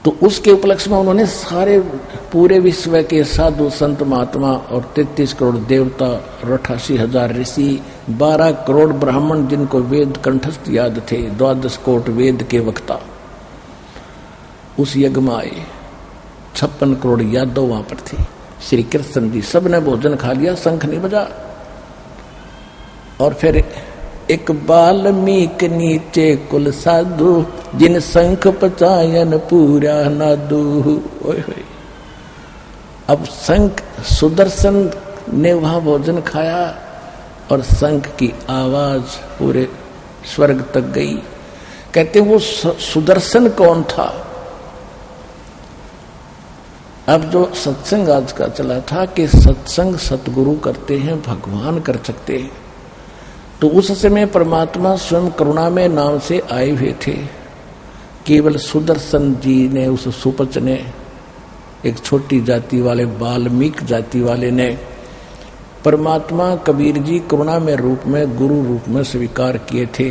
तो उसके उपलक्ष्य में उन्होंने सारे पूरे विश्व के साधु संत महात्मा और 33 करोड़ देवता और 88,000 ऋषि, 12 करोड़ ब्राह्मण जिनको वेद कंठस्थ याद थे, 12 कोट वेद के वक्ता उस यज्ञ में आए। 56 करोड़ यादव वहां पर थे। श्री कृष्ण जी सबने भोजन खा लिया, शंख नहीं बजा। और फिर एक बाल्मीक नीचे कुल साधु, जिन शंख पचायन पूरा नादू। अब शंख सुदर्शन ने वहां भोजन खाया और शंख की आवाज पूरे स्वर्ग तक गई। कहते वो सुदर्शन कौन था? अब जो सत्संग आज का चला था कि सत्संग सतगुरु करते हैं, भगवान कर सकते हैं, तो उस समय परमात्मा स्वयं करुणा में नाम से आए हुए थे। केवल सुदर्शन जी ने, उस सुपच ने, एक छोटी जाति वाले वाल्मीक जाति वाले ने परमात्मा कबीर जी करुणा में रूप में गुरु रूप में स्वीकार किए थे।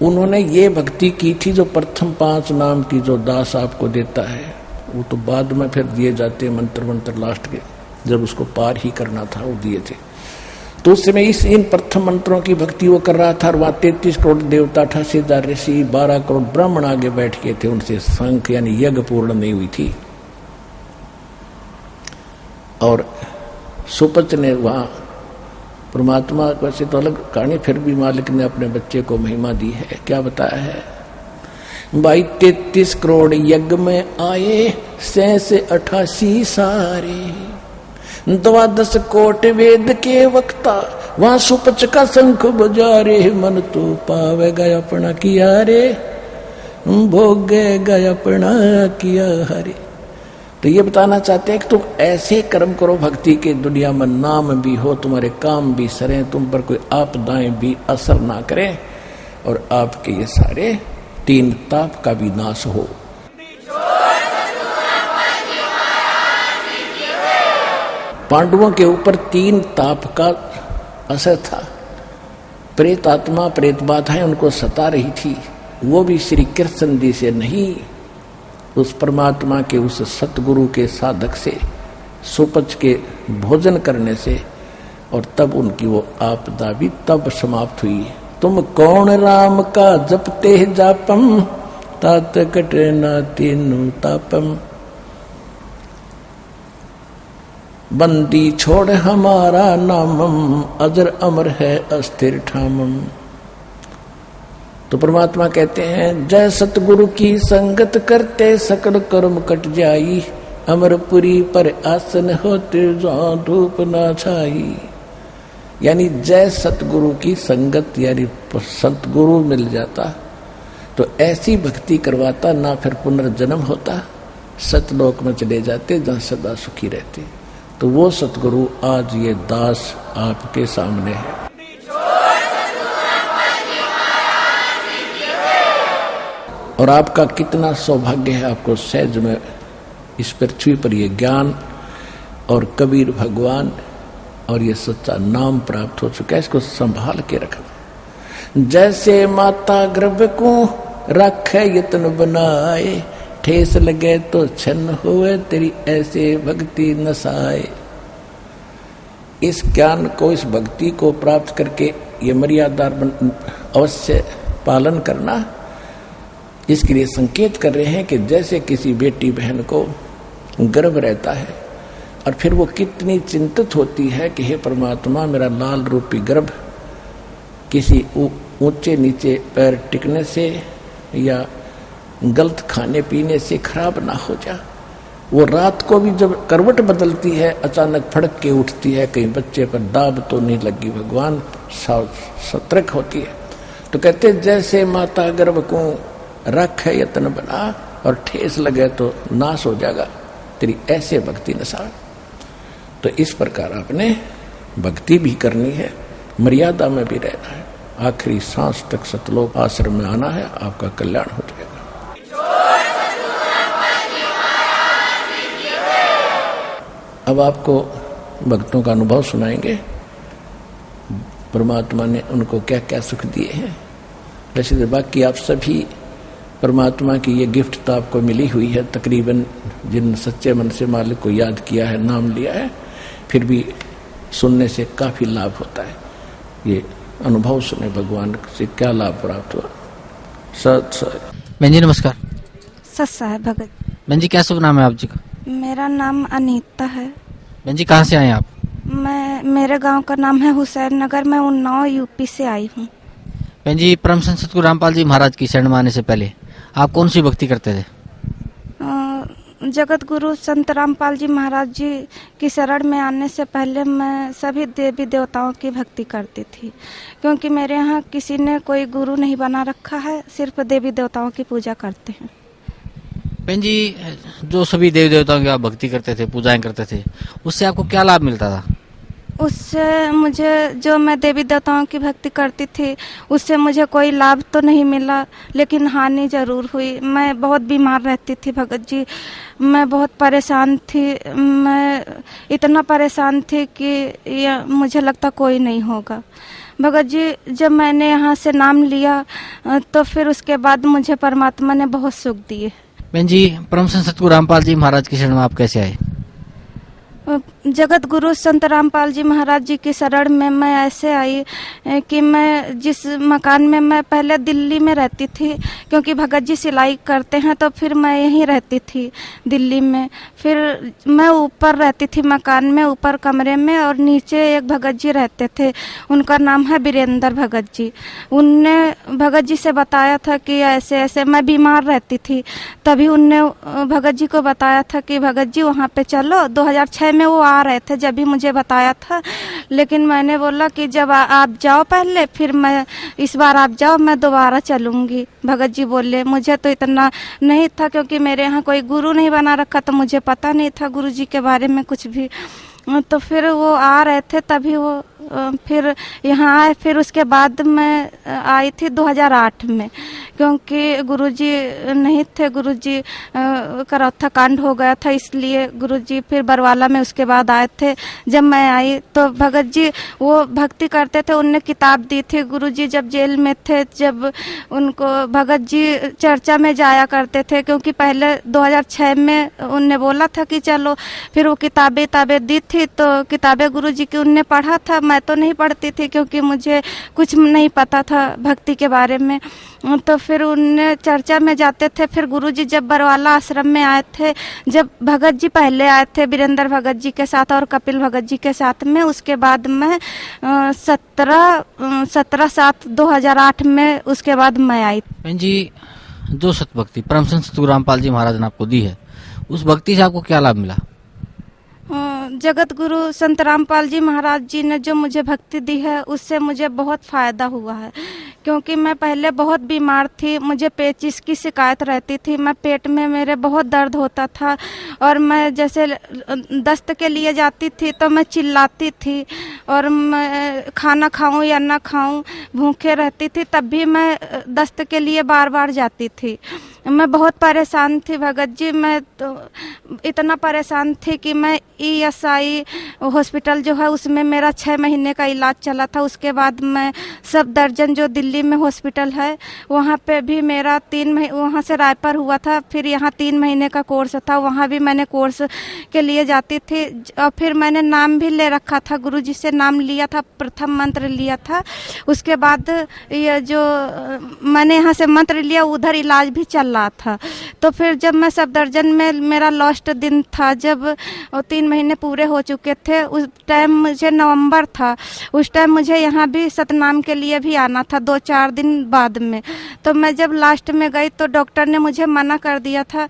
उन्होंने ये भक्ति की थी जो प्रथम 5 नाम की जो दास आपको देता है, वो तो बाद में फिर दिए जाते मंत्र मंत्र लास्ट के, जब उसको पार ही करना था वो दिए थे। तो उस समय इन प्रथम मंत्रों की भक्ति वो कर रहा था। और वहां 33 करोड़ देवता, 88,000 ऋषि, 12 करोड़ ब्राह्मण आगे बैठ गए थे। उनसे शंख यानी यज्ञ पूर्ण नहीं हुई थी। और सुपच ने वहां परमात्मा वैसे तो अलग कहानी, फिर भी मालिक ने अपने बच्चे को महिमा दी है। क्या बताया है भाई? 33 करोड़ यज्ञ में आए, 88 सारे, 12 कोट वेद के वक्ता, वहां सुपच का शंख बजा रे, मन तो पावेगा अपना किया रे, भोगेगा अपना किया हरे। तो ये बताना चाहते हैं कि तुम ऐसे कर्म करो भक्ति के, दुनिया में नाम भी हो, तुम्हारे काम भी सरे, तुम पर कोई आपदाएं भी असर ना करें, और आपके ये सारे 3 ताप का भी नाश हो। पांडवों के ऊपर 3 ताप का असर था। प्रेत आत्मा, प्रेत बाधाएं उनको सता रही थी। वो भी श्री कृष्ण जी से नहीं, उस परमात्मा के उस सतगुरु के साधक से, सुपच के भोजन करने से, और तब उनकी वो आपदा भी तब समाप्त हुई। तुम कौन राम का जपते जापम, तात कटे न तीनु तापम, बंदी छोड़ हमारा नामम, अजर अमर है अस्थिर ठामम। तो परमात्मा कहते हैं, जय सतगुरु की संगत करते, सकल कर्म कट जाई, अमरपुरी पर आसन होते, जहाँ धूप ना छाई। यानी जय सतगुरु की संगत, यानी सतगुरु मिल जाता तो ऐसी भक्ति करवाता, ना फिर पुनर्जन्म होता, सतलोक में चले जाते जहाँ सदा सुखी रहते। तो वो सतगुरु आज ये दास आपके सामने है। और आपका कितना सौभाग्य है, आपको सहज में इस पृथ्वी पर ये ज्ञान और कबीर भगवान और ये सच्चा नाम प्राप्त हो चुका है। इसको संभाल के रखना। जैसे माता गर्भ को रखे यत्न बनाए, ठेस लगे तो छन्न हुए, तेरी ऐसे भक्ति नसाए। इस ज्ञान को, इस भक्ति को प्राप्त करके ये मर्यादा अवश्य पालन करना। इसके लिए संकेत कर रहे हैं कि जैसे किसी बेटी बहन को गर्भ रहता है और फिर वो कितनी चिंतित होती है कि हे परमात्मा, मेरा लाल रूपी गर्भ किसी ऊंचे नीचे पैर टिकने से या गलत खाने पीने से खराब ना हो जा। वो रात को भी जब करवट बदलती है, अचानक फड़क के उठती है, कहीं बच्चे पर दाब तो नहीं लगी, भगवान सतर्क होती है। तो कहते जैसे माता गर्भ को रख है यत्न बना और ठेस लगे तो नाश हो जाएगा, तेरी ऐसे भक्ति नसा। तो इस प्रकार आपने भक्ति भी करनी है, मर्यादा में भी रहना है, आखिरी सांस तक सतलोक आश्रम में आना है, आपका कल्याण हो जाएगा। अब आपको भक्तों का अनुभव सुनाएंगे, परमात्मा ने उनको क्या क्या सुख दिए हैं। वैसे बाकी आप सभी परमात्मा की ये गिफ्ट तो आपको मिली हुई है। तकरीबन जिन सच्चे मन से मालिक को याद किया है, नाम लिया है, फिर भी सुनने से काफी लाभ होता है। ये अनुभव सुने भगवान से क्या लाभ प्राप्त हुआ। सत बहन जी नमस्कार। सत्सा है भगत। बहन जी क्या शुभ नाम है आप जी का? मेरा नाम अनीता है। बहन जी कहाँ से आए आप? मेरे गांव का नाम है हुसैन नगर। मैं उन्नाव यूपी से आई हूँ। बहन जी परम संत सतगुरु रामपाल जी महाराज की शरण में आने से पहले आप कौन सी भक्ति करते थे? जगत गुरु संत रामपाल जी महाराज जी की शरण में आने से पहले मैं सभी देवी देवताओं की भक्ति करती थी, क्योंकि मेरे यहाँ किसी ने कोई गुरु नहीं बना रखा है, सिर्फ देवी देवताओं की पूजा करते हैं। बहन जी जो सभी देवी देवताओं की आप भक्ति करते थे, पूजाएं करते थे, उससे आपको क्या लाभ मिलता था? उससे मुझे, जो मैं देवी देवताओं की भक्ति करती थी, उससे मुझे कोई लाभ तो नहीं मिला, लेकिन हानि जरूर हुई। मैं बहुत बीमार रहती थी भगत जी। मैं बहुत परेशान थी। मैं इतना परेशान थी कि मुझे लगता कोई नहीं होगा। भगत जी जब मैंने यहाँ से नाम लिया तो फिर उसके बाद मुझे परमात्मा ने बहुत सुख दिए। बहन जी परम संत सतगुरु रामपाल जी महाराज की शरण में आप कैसे आए? जगत गुरु संत रामपाल जी महाराज जी की शरण में मैं ऐसे आई कि मैं जिस मकान में मैं पहले दिल्ली में रहती थी, क्योंकि भगत जी सिलाई करते हैं, तो फिर मैं यहीं रहती थी दिल्ली में। फिर मैं ऊपर रहती थी मकान में, ऊपर कमरे में, और नीचे एक भगत जी रहते थे, उनका नाम है वीरेंद्र भगत जी। उनने भगत जी से बताया था कि ऐसे ऐसे मैं बीमार रहती थी, तभी उनने भगत जी को बताया था कि भगत जी वहाँ पे चलो। 2006 में वो आ रहे थे, जब भी मुझे बताया था, लेकिन मैंने बोला कि जब आप जाओ पहले, फिर मैं, इस बार आप जाओ, मैं दोबारा चलूंगी। भगत जी बोले। मुझे तो इतना नहीं था, क्योंकि मेरे यहाँ कोई गुरु नहीं बना रखा, तो मुझे पता नहीं था गुरु जी के बारे में कुछ भी। तो फिर वो आ रहे थे, तभी वो फिर यहाँ आए। फिर उसके बाद मैं आई थी 2008 में, क्योंकि गुरुजी नहीं थे, गुरुजी का रौथा कांड हो गया था, इसलिए गुरुजी फिर बरवाला में उसके बाद आए थे। जब मैं आई तो भगत जी वो भक्ति करते थे, उनने किताब दी थी। गुरुजी जब जेल में थे, जब उनको भगत जी चर्चा में जाया करते थे, क्योंकि पहले 2006 में उनने बोला था कि चलो, फिर वो किताबें दी थी, तो किताबें गुरुजी की उनने पढ़ा था। मैं तो नहीं पढ़ती थी, क्योंकि मुझे कुछ नहीं पता था भक्ति के बारे में। तो फिर उनने चर्चा में जाते थे। फिर गुरुजी जब बरवाला आश्रम में आए थे, जब भगत जी पहले आए थे वीरेंद्र भगत जी के साथ और कपिल भगत जी के साथ में, उसके बाद में 17/7/2008 में उसके बाद मैं आई। बहन जी जो सतभक्ति परम संत सतगुरु रामपाल जी महाराज ने आपको दी है, उस भक्ति से आपको क्या लाभ मिला? जगत गुरु संत रामपाल जी महाराज जी ने जो मुझे भक्ति दी है, उससे मुझे बहुत फायदा हुआ है, क्योंकि मैं पहले बहुत बीमार थी। मुझे पेचिश की शिकायत रहती थी, मैं पेट में मेरे बहुत दर्द होता था, और मैं जैसे दस्त के लिए जाती थी तो मैं चिल्लाती थी, और मैं खाना खाऊं या ना खाऊं, भूखे रहती थी, तब भी मैं दस्त के लिए बार बार जाती थी। मैं बहुत परेशान थी भगत जी। मैं तो इतना परेशान थी कि मैं ESI हॉस्पिटल जो है, उसमें मेरा 6 महीने का इलाज चला था। उसके बाद मैं सब दर्जन जो दिल्ली में हॉस्पिटल है, वहाँ पे भी मेरा 3 महीने, वहाँ से रायपुर हुआ था, फिर यहाँ 3 महीने का कोर्स था, वहाँ भी मैंने कोर्स के लिए जाती थी। और फिर मैंने नाम भी ले रखा था, गुरुजी से नाम लिया था, प्रथम मंत्र लिया था। उसके बाद ये जो मैंने यहाँ से मंत्र लिया, उधर इलाज भी चल रहा था। तो फिर जब मैं सब दर्जन में, मेरा लास्ट दिन था, जब 3 महीने पूरे हो चुके थे, उस टाइम मुझे नवंबर था, उस टाइम मुझे यहाँ भी सतनाम के लिए भी आना था 2-4 दिन बाद में। तो मैं जब लास्ट में गई तो डॉक्टर ने मुझे मना कर दिया था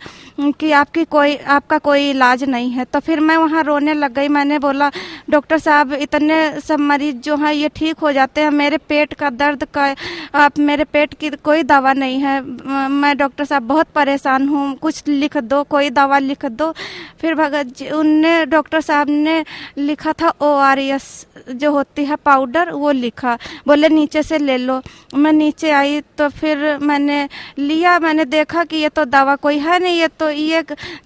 कि आपका कोई इलाज नहीं है। तो फिर मैं वहाँ रोने लग गई। मैंने बोला, डॉक्टर साहब इतने सब मरीज जो हैं ये ठीक हो जाते हैं, मेरे पेट का दर्द का, आप मेरे पेट की कोई दवा नहीं है, मैं डॉक्टर साहब बहुत परेशान हूँ, कुछ लिख दो, कोई दवा लिख दो। फिर भगत जी, उनने, डॉक्टर साहब ने लिखा था ORS जो होती है पाउडर, वो लिखा, बोले नीचे से ले लो। मैं नीचे आई तो फिर मैंने लिया, मैंने देखा कि ये तो दवा कोई है नहीं, ये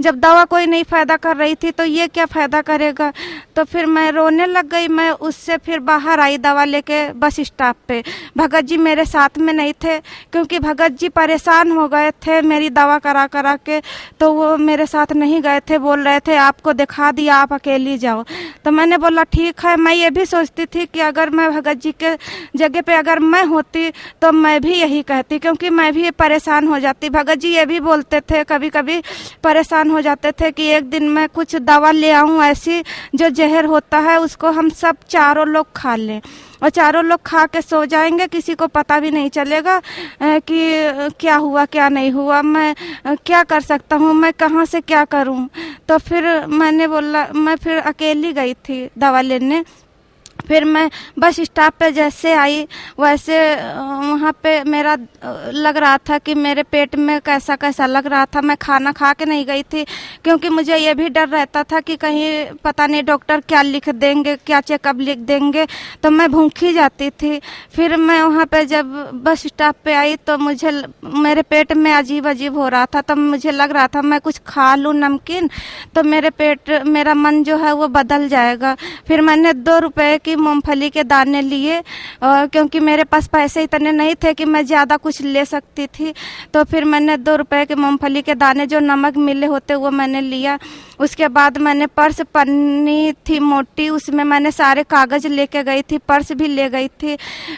जब दवा कोई नहीं फायदा कर रही थी तो ये क्या फायदा करेगा। तो फिर मैं रोने लग गई। मैं उससे फिर बाहर आई दवा लेके बस स्टॉप पे। भगत जी मेरे साथ में नहीं थे, क्योंकि भगत जी परेशान हो गए थे थे मेरी दवा करा करा के, तो वो मेरे साथ नहीं गए थे, बोल रहे थे आपको दिखा दिया आप अकेली जाओ। तो मैंने बोला ठीक है। मैं ये भी सोचती थी कि अगर मैं भगत जी के जगह पे अगर मैं होती तो मैं भी यही कहती, क्योंकि मैं भी परेशान हो जाती। भगत जी ये भी बोलते थे, कभी कभी परेशान हो जाते थे कि एक दिन मैं कुछ दवा ले आऊं ऐसी जो जहर होता है उसको हम सब चारों लोग खा लें, और चारों लोग खा के सो जाएंगे, किसी को पता भी नहीं चलेगा कि क्या हुआ क्या नहीं हुआ, मैं क्या कर सकता हूँ, मैं कहाँ से क्या करूँ। तो फिर मैंने बोला, मैं फिर अकेली गई थी दवा लेने। फिर मैं बस स्टॉप पे जैसे आई वैसे वहाँ पे मेरा लग रहा था कि मेरे पेट में कैसा कैसा लग रहा था। मैं खाना खा के नहीं गई थी, क्योंकि मुझे ये भी डर रहता था कि कहीं पता नहीं डॉक्टर क्या लिख देंगे, क्या चेकअप लिख देंगे, तो मैं भूखी जाती थी। फिर मैं वहाँ पे जब बस स्टॉप पे आई तो मुझे मेरे पेट में अजीब अजीब हो रहा था। तब मुझे लग रहा था मैं कुछ खा लूँ नमकीन तो मेरा मन जो है वो बदल जाएगा। फिर मैंने 2 रुपए की मूंगफली के दाने लिए, क्योंकि मेरे पास पैसे इतने नहीं थे कि मैं ज़्यादा कुछ ले सकती थी। तो फिर मैंने 2 रुपए के मूंगफली के दाने जो नमक मिले होते वो मैंने लिया। उसके बाद मैंने पर्स पन्नी थी मोटी, उसमें मैंने सारे कागज़ लेके गई थी, पर्स भी ले गई थी।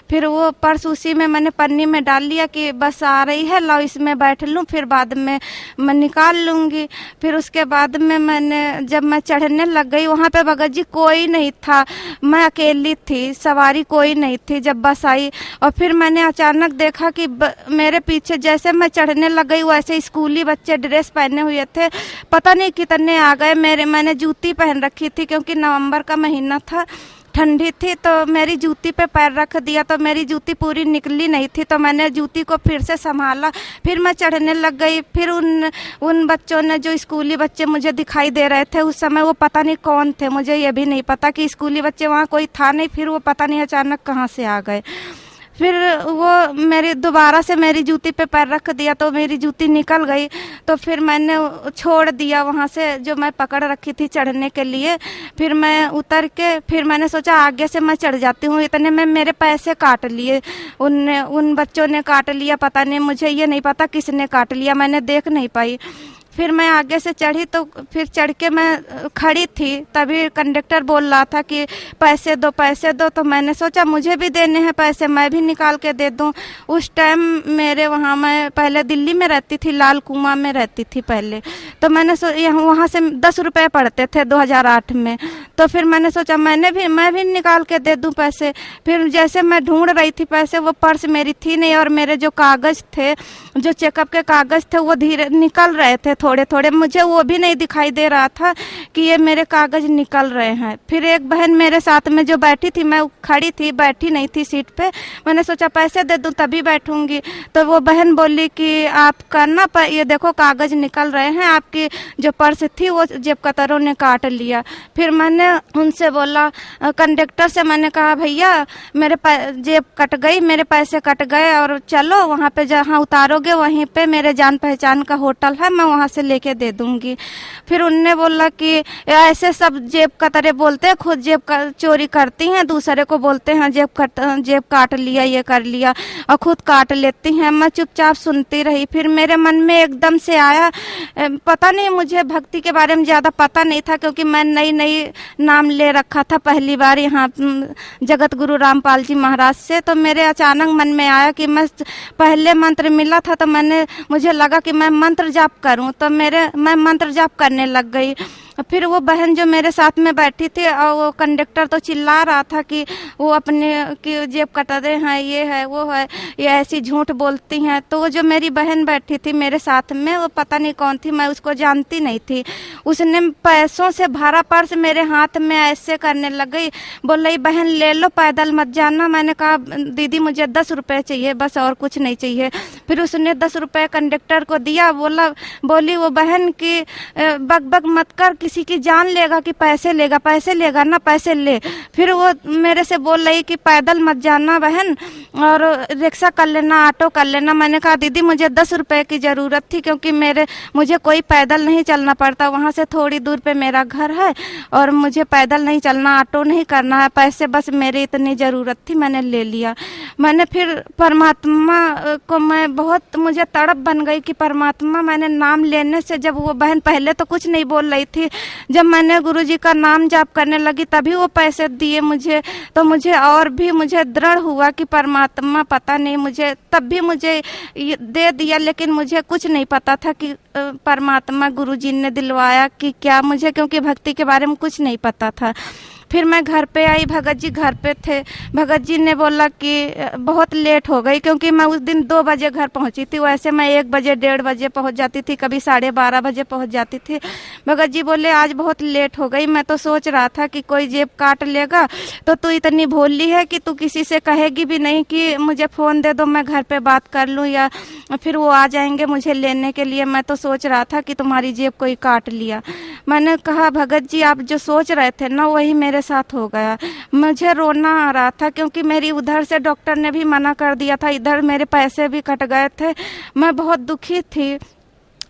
फिर वो पर्स उसी में मैंने पन्नी में डाल लिया कि बस आ रही है लाओ इसमें बैठ लूँ, फिर बाद में मैं निकाल लूँगी। फिर उसके बाद में जब मैं चढ़ने लग गई वहाँ पे भगत जी कोई नहीं था, मैं अकेली थी, सवारी कोई नहीं थी। जब बस आई और फिर मैंने अचानक देखा कि मेरे पीछे जैसे मैं चढ़ने लग गई वैसे स्कूली बच्चे ड्रेस पहने हुए थे, पता नहीं कितने आ गए। मैंने जूती पहन रखी थी क्योंकि नवंबर का महीना था, ठंडी थी, तो मेरी जूती पे पैर रख दिया तो मेरी जूती पूरी निकली नहीं थी, तो मैंने जूती को फिर से संभाला, फिर मैं चढ़ने लग गई। फिर उन बच्चों ने, जो स्कूली बच्चे मुझे दिखाई दे रहे थे उस समय, वो पता नहीं कौन थे, मुझे ये भी नहीं पता कि स्कूली बच्चे वहाँ कोई था नहीं, फिर वो पता नहीं अचानक कहाँ से आ गए। फिर वो दोबारा से मेरी जूती पे पैर रख दिया तो मेरी जूती निकल गई। तो फिर मैंने छोड़ दिया वहाँ से जो मैं पकड़ रखी थी चढ़ने के लिए। फिर मैं उतर के फिर मैंने सोचा आगे से मैं चढ़ जाती हूँ। इतने में मेरे पैसे काट लिए उन बच्चों ने काट लिया, पता नहीं, मुझे ये नहीं पता किसने काट लिया, मैंने देख नहीं पाई। फिर मैं आगे से चढ़ी तो फिर चढ़ के मैं खड़ी थी, तभी कंडक्टर बोल रहा था कि पैसे दो पैसे दो। तो मैंने सोचा मुझे भी देने हैं पैसे, मैं भी निकाल के दे दूं। उस टाइम मेरे वहाँ, मैं पहले दिल्ली में रहती थी, लाल कुआं में रहती थी पहले, तो मैंने वहाँ से 10 रुपये पड़ते थे 2008 में। तो फिर मैंने सोचा मैं भी निकाल के दे दूं पैसे। फिर जैसे मैं ढूंढ रही थी पैसे, वो पर्स मेरी थी नहीं और मेरे जो कागज़ थे, जो चेकअप के कागज़ थे, वो धीरे निकल रहे थे थोड़े थोड़े, मुझे वो भी नहीं दिखाई दे रहा था कि ये मेरे कागज़ निकल रहे हैं। फिर एक बहन मेरे साथ में जो बैठी थी, मैं खड़ी थी, बैठी नहीं थी सीट पे, मैंने सोचा पैसे दे दूं तभी बैठूंगी। तो वो बहन बोली कि आपका ना ये देखो कागज़ निकल रहे हैं, आपकी जो पर्स थी वो जेब कतरों ने काट लिया। फिर मैंने उनसे बोला, कंडक्टर से मैंने कहा भैया मेरे जेब कट गई, मेरे पैसे कट गए, और चलो वहाँ पे जहाँ उतारोगे वहीं पे मेरे जान पहचान का होटल है, मैं वहाँ से लेके दे दूंगी। फिर उनने बोला कि ऐसे सब जेब कतरे बोलते हैं, खुद जेब चोरी करती हैं, दूसरे को बोलते हैं जेब काट लिया, ये कर लिया, और खुद काट लेती हैं। मैं चुपचाप सुनती रही। फिर मेरे मन में एकदम से आया, पता नहीं, मुझे भक्ति के बारे में ज़्यादा पता नहीं था क्योंकि मैं नई नाम ले रखा था पहली बार यहाँ जगत गुरु रामपाल जी महाराज से। तो मेरे अचानक मन में आया कि मैं पहले मंत्र मिला था तो मुझे लगा कि मैं मंत्र जाप करूं, तो मैं मंत्र जाप करने लग गई। फिर वो बहन जो मेरे साथ में बैठी थी और वो कंडक्टर तो चिल्ला रहा था कि वो अपने की जेब कतरे हैं, ये है वो है, ये ऐसी झूठ बोलती हैं। तो वो जो मेरी बहन बैठी थी मेरे साथ में, वो पता नहीं कौन थी, मैं उसको जानती नहीं थी, उसने पैसों से भरा पर्स मेरे हाथ में ऐसे करने लग गई, बोल रही बहन ले लो, पैदल मत जाना। मैंने कहा दीदी मुझे 10 रुपये चाहिए बस, और कुछ नहीं चाहिए। फिर उसने 10 रुपये कंडक्टर को दिया, बोली वो बहन की बक बक मत कर, किसी की जान लेगा कि पैसे लेगा ना, पैसे ले। फिर वो मेरे से बोल रही कि पैदल मत जाना बहन, और रिक्शा कर लेना, ऑटो कर लेना। मैंने कहा दीदी मुझे 10 रुपये की ज़रूरत थी क्योंकि मुझे कोई पैदल नहीं चलना पड़ता, वहाँ से थोड़ी दूर पे मेरा घर है और मुझे पैदल नहीं चलना, ऑटो नहीं करना है, पैसे बस मेरी इतनी ज़रूरत थी, मैंने ले लिया। मैंने फिर परमात्मा को मैं मैं बहुत मुझे तड़प बन गई कि परमात्मा, मैंने नाम लेने से, जब वो बहन पहले तो कुछ नहीं बोल रही थी, जब मैंने गुरुजी का नाम जाप करने लगी तभी वो पैसे दिए मुझे, तो मुझे और भी मुझे दृढ़ हुआ कि परमात्मा पता नहीं मुझे, तब भी मुझे दे दिया, लेकिन मुझे कुछ नहीं पता था कि परमात्मा गुरुजी ने दिलवाया कि क्या मुझे, क्योंकि भक्ति के बारे में कुछ नहीं पता था। फिर मैं घर पे आई, भगत जी घर पे थे। भगत जी ने बोला कि बहुत लेट हो गई, क्योंकि मैं उस दिन 2 बजे घर पहुंची थी, वैसे मैं 1 बजे 1:30 बजे पहुंच जाती थी, कभी 12:30 बजे पहुंच जाती थी। भगत जी बोले आज बहुत लेट हो गई, मैं तो सोच रहा था कि कोई जेब काट लेगा, तो तू इतनी भोली है कि तू किसी से कहेगी भी नहीं कि मुझे फ़ोन दे दो, मैं घर पे बात कर लूँ, या फिर वो आ जाएंगे मुझे लेने के लिए। मैं तो सोच रहा था कि तुम्हारी जेब कोई काट लिया। मैंने कहा भगत जी आप जो सोच रहे थे ना वही मेरे साथ हो गया। मुझे रोना आ रहा था, क्योंकि मेरी उधर से डॉक्टर ने भी मना कर दिया था, इधर मेरे पैसे भी कट गए थे, मैं बहुत दुखी थी।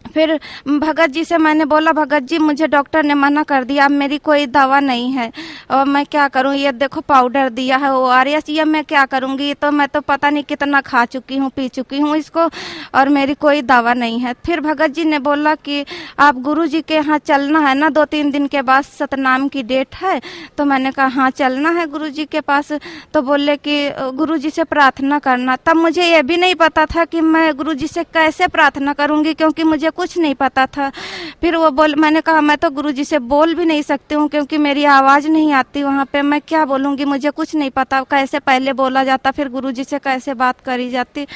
फिर भगत जी से मैंने बोला भगत जी मुझे डॉक्टर ने मना कर दिया, अब मेरी कोई दवा नहीं है और मैं क्या करूं, ये देखो पाउडर दिया है ORS, ये मैं क्या करूंगी, तो मैं तो पता नहीं कितना खा चुकी हूं, पी चुकी हूं इसको, और मेरी कोई दवा नहीं है। फिर भगत जी ने बोला कि आप गुरुजी के यहाँ चलना है ना, 2-3 दिन के बाद सतनाम की डेट है। तो मैंने कहा हाँ चलना है गुरुजी के पास। तो बोले कि गुरुजी से प्रार्थना करना। तब मुझे ये भी नहीं पता था कि मैं गुरुजी से कैसे प्रार्थना करूंगी, क्योंकि मुझे कुछ नहीं पता था। फिर मैंने कहा मैं तो गुरुजी से बोल भी नहीं सकती हूँ, क्योंकि मेरी आवाज़ नहीं आती वहाँ पे, मैं क्या बोलूँगी, मुझे कुछ नहीं पता कैसे पहले बोला जाता, फिर गुरुजी से कैसे बात करी जाती।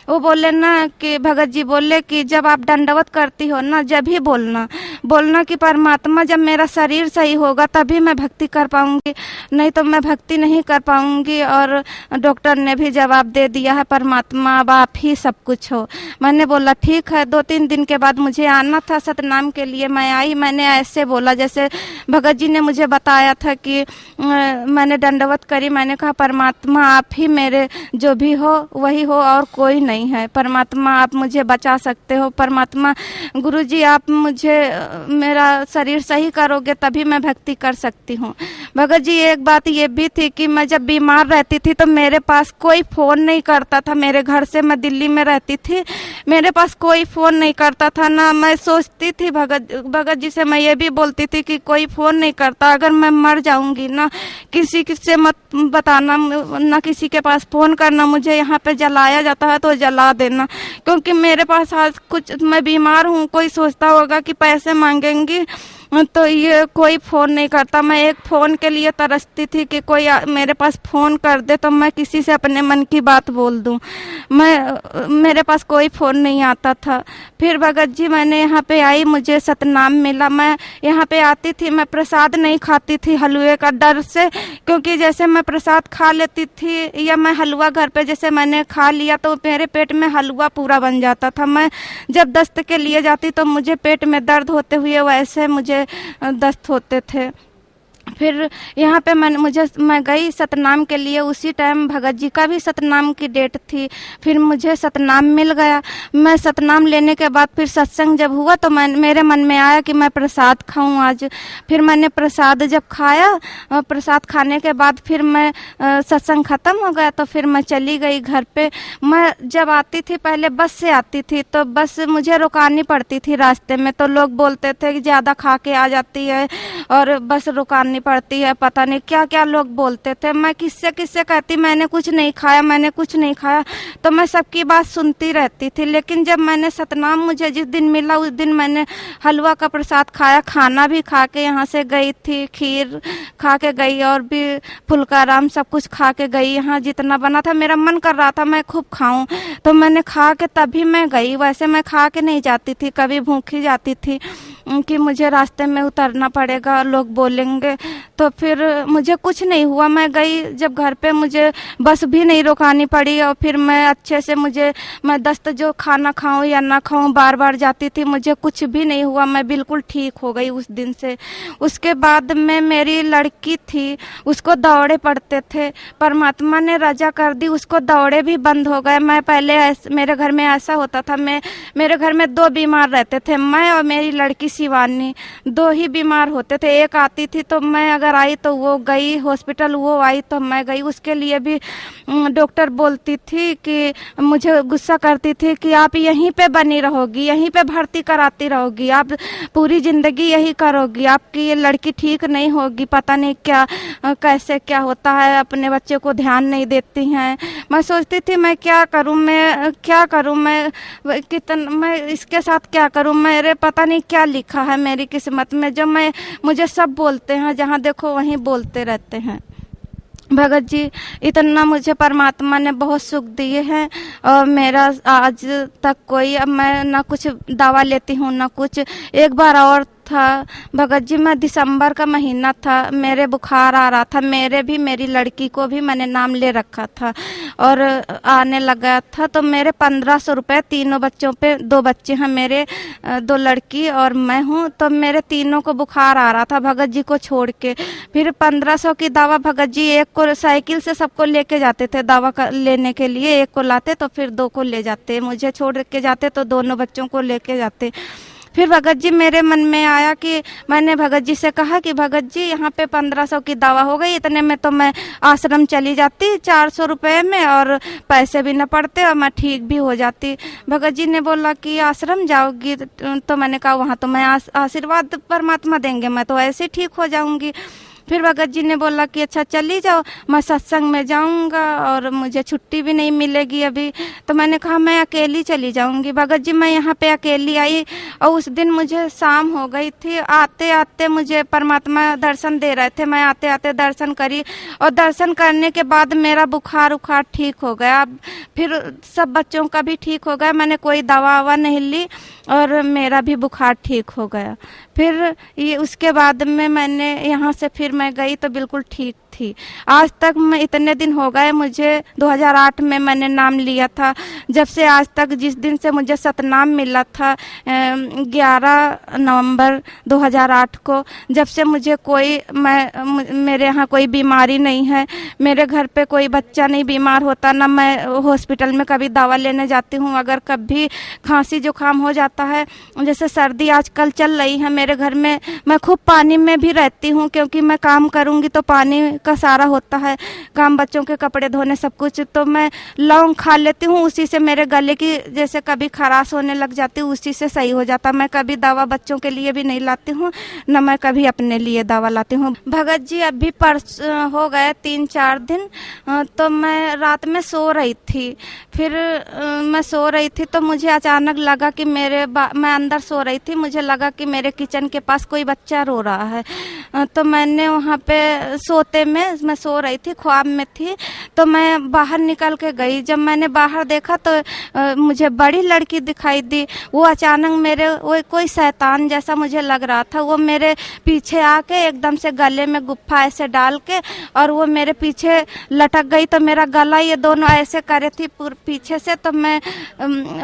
वो बोले ना कि भगत जी बोले कि जब आप दंडवत करती हो ना, जब ही बोलना कि परमात्मा जब मेरा शरीर सही होगा तभी मैं भक्ति कर पाऊंगी, नहीं तो मैं भक्ति नहीं कर पाऊंगी। और डॉक्टर ने भी जवाब दे दिया है परमात्मा अब आप ही सब कुछ हो। मैंने बोला ठीक है। 2-3 दिन के बाद मुझे आना था सतनाम के लिए, मैं आई। मैंने ऐसे बोला जैसे भगत जी ने मुझे बताया था कि मैंने दंडवत करी। मैंने कहा परमात्मा आप ही मेरे जो भी हो वही हो और कोई नहीं है। परमात्मा आप मुझे बचा सकते हो, परमात्मा गुरुजी आप मुझे मेरा शरीर सही करोगे तभी मैं भक्ति कर सकती हूँ। भगत जी एक बात ये भी थी कि मैं जब बीमार रहती थी तो मेरे पास कोई फ़ोन नहीं करता था। मेरे घर से, मैं दिल्ली में रहती थी, मेरे पास कोई फ़ोन नहीं करता था ना। मैं सोचती थी भगत जी से मैं ये भी बोलती थी कि कोई फ़ोन नहीं करता, अगर मैं मर जाऊंगी ना किसी से मत बताना, ना किसी के पास फ़ोन करना, मुझे यहाँ पे जलाया जाता है तो जला देना, क्योंकि मेरे पास आज कुछ, मैं बीमार हूँ, कोई सोचता होगा कि पैसे मांगेंगी तो ये कोई फ़ोन नहीं करता। मैं एक फ़ोन के लिए तरसती थी कि कोई मेरे पास फ़ोन कर दे तो मैं किसी से अपने मन की बात बोल दूं। मेरे पास कोई फ़ोन नहीं आता था। फिर भगत जी मैंने यहाँ पे आई, मुझे सतनाम मिला। मैं यहाँ पे आती थी, मैं प्रसाद नहीं खाती थी हलवे का डर से, क्योंकि जैसे मैं प्रसाद खा लेती थी या मैं हलवा घर पे जैसे मैंने खा लिया तो मेरे पेट में हलवा पूरा बन जाता था। मैं जब दस्त के लिए जाती तो मुझे पेट में दर्द होते हुए वैसे मुझे दस्त होते थे। फिर यहाँ पे मैं गई सतनाम के लिए, उसी टाइम भगत जी का भी सतनाम की डेट थी। फिर मुझे सतनाम मिल गया। मैं सतनाम लेने के बाद फिर सत्संग जब हुआ तो मेरे मन में आया कि मैं प्रसाद खाऊं आज। फिर मैंने प्रसाद जब खाया, प्रसाद खाने के बाद फिर मैं सत्संग ख़त्म हो गया तो फिर मैं चली गई घर पे। मैं जब आती थी पहले बस से आती थी तो बस मुझे रुकानी पड़ती थी रास्ते में, तो लोग बोलते थे कि ज़्यादा खा के आ जाती है और बस रुकानी पड़ती है, पता नहीं क्या क्या लोग बोलते थे। मैं किससे कहती मैंने कुछ नहीं खाया, तो मैं सबकी बात सुनती रहती थी। लेकिन जब मैंने सतनाम मुझे जिस दिन मिला उस दिन मैंने हलवा का प्रसाद खाया, खाना भी खा के यहाँ से गई थी, खीर खा के गई और भी फुल्काराम सब कुछ खा के गई। यहाँ जितना बना था मेरा मन कर रहा था मैं खूब खाऊं, तो मैंने खा के तभी मैं गई, वैसे मैं खा के नहीं जाती थी, कभी भूखी जाती थी कि मुझे रास्ते में उतरना पड़ेगा, लोग बोलेंगे। तो फिर मुझे कुछ नहीं हुआ, मैं गई। जब घर पे मुझे बस भी नहीं रुकानी पड़ी और फिर मैं अच्छे से मैं दस्त जो खाना खाऊं या ना खाऊं बार बार जाती थी, मुझे कुछ भी नहीं हुआ, मैं बिल्कुल ठीक हो गई उस दिन से। उसके बाद में मेरी लड़की थी, उसको दौड़े पड़ते थे, परमात्मा ने रजा कर दी, उसको दौड़े भी बंद हो गए। मैं पहले मेरे घर में ऐसा होता था, मेरे घर में 2 बीमार रहते थे, मैं और मेरी लड़की शिवानी, 2 ही बीमार होते थे। एक आती थी तो मैं अगर आई तो वो गई हॉस्पिटल, वो आई तो मैं गई। उसके लिए भी डॉक्टर बोलती थी कि मुझे गुस्सा करती थी कि आप यहीं पे बनी रहोगी, यहीं पे भर्ती कराती रहोगी, आप पूरी ज़िंदगी यही करोगी, आपकी ये लड़की ठीक नहीं होगी, पता नहीं क्या कैसे क्या होता है, अपने बच्चे को ध्यान नहीं देती हैं। मैं सोचती थी मैं क्या करूं, मैं क्या करूं, मैं इसके साथ क्या करूं, मेरे पता नहीं क्या लिखा है मेरी किस्मत में, जो मुझे सब बोलते हैं, जहां देखो वहीं बोलते रहते हैं। भगत जी, इतना मुझे परमात्मा ने बहुत सुख दिए हैं और मेरा आज तक कोई, अब मैं ना कुछ दवा लेती हूँ ना कुछ। एक बार और था भगत जी, मैं दिसंबर का महीना था, मेरे बुखार आ रहा था, मेरे भी मेरी लड़की को भी मैंने नाम ले रखा था और आने लगा था, तो मेरे 1500 रुपये तीनों बच्चों पे, 2 बच्चे हैं मेरे, 2 लड़की और मैं हूँ, तो मेरे तीनों को बुखार आ रहा था भगत जी को छोड़ के। फिर 1500 की दवा भगत जी, एक को साइकिल से सबको लेके जाते थे दवा लेने के लिए, एक को लाते तो फिर 2 को ले जाते, मुझे छोड़ के जाते तो दोनों बच्चों को लेके जाते। फिर भगत जी मेरे मन में आया कि मैंने भगत जी से कहा कि भगत जी यहाँ पे 1500 की दवा हो गई, इतने में तो मैं आश्रम चली जाती 400 रुपये में, और पैसे भी न पड़ते और मैं ठीक भी हो जाती। भगत जी ने बोला कि आश्रम जाओगी, तो मैंने कहा वहाँ तो मैं आशीर्वाद परमात्मा देंगे, मैं तो ऐसे ठीक हो जाऊँगी। फिर भगत जी ने बोला कि अच्छा चली जाओ, मैं सत्संग में जाऊंगा और मुझे छुट्टी भी नहीं मिलेगी अभी। तो मैंने कहा मैं अकेली चली जाऊंगी। भगत जी मैं यहाँ पे अकेली आई और उस दिन मुझे शाम हो गई थी, आते आते मुझे परमात्मा दर्शन दे रहे थे, मैं आते आते दर्शन करी और दर्शन करने के बाद मेरा बुखार उखार ठीक हो गया, फिर सब बच्चों का भी ठीक हो गया, मैंने कोई दवा ववा नहीं ली और मेरा भी बुखार ठीक हो गया। फिर ये उसके बाद में मैंने यहाँ से फिर मैं गई तो बिल्कुल ठीक थी। आज तक मैं, इतने दिन हो गए मुझे, 2008 में मैंने नाम लिया था, जब से आज तक, जिस दिन से मुझे सतनाम मिला था 11 नवंबर 2008 को, जब से मुझे कोई, मेरे यहाँ कोई बीमारी नहीं है, मेरे घर पे कोई बच्चा नहीं बीमार होता, ना मैं हॉस्पिटल में कभी दवा लेने जाती हूँ। अगर कभी खांसी जुकाम हो जाता है, जैसे सर्दी आजकल चल रही है मेरे घर में, मैं खूब पानी में भी रहती हूँ, क्योंकि मैं काम करूँगी तो पानी का सारा होता है काम, बच्चों के कपड़े धोने सब कुछ, तो मैं लौंग खा लेती हूँ, उसी से मेरे गले की जैसे कभी खराश होने लग जाती, उसी से सही हो जाता। मैं कभी दवा बच्चों के लिए भी नहीं लाती हूँ, न मैं कभी अपने लिए दवा लाती हूँ। भगत जी अभी हो गए 3-4 दिन, तो मैं रात में सो रही थी, फिर मैं सो रही थी तो मुझे अचानक लगा कि मैं अंदर सो रही थी, मुझे लगा कि मेरे किचन के पास कोई बच्चा रो रहा है, तो मैंने वहाँ पे सोते में, मैं सो रही थी, ख्वाब में थी, तो मैं बाहर निकल के गई। जब मैंने बाहर देखा तो मुझे बड़ी लड़की दिखाई दी, वो अचानक वो कोई शैतान जैसा मुझे लग रहा था, वो मेरे पीछे आके एकदम से गले में गुफ्फा ऐसे डाल के और वो मेरे पीछे लटक गई, तो मेरा गला ये दोनों ऐसे करे थी पीछे से, तो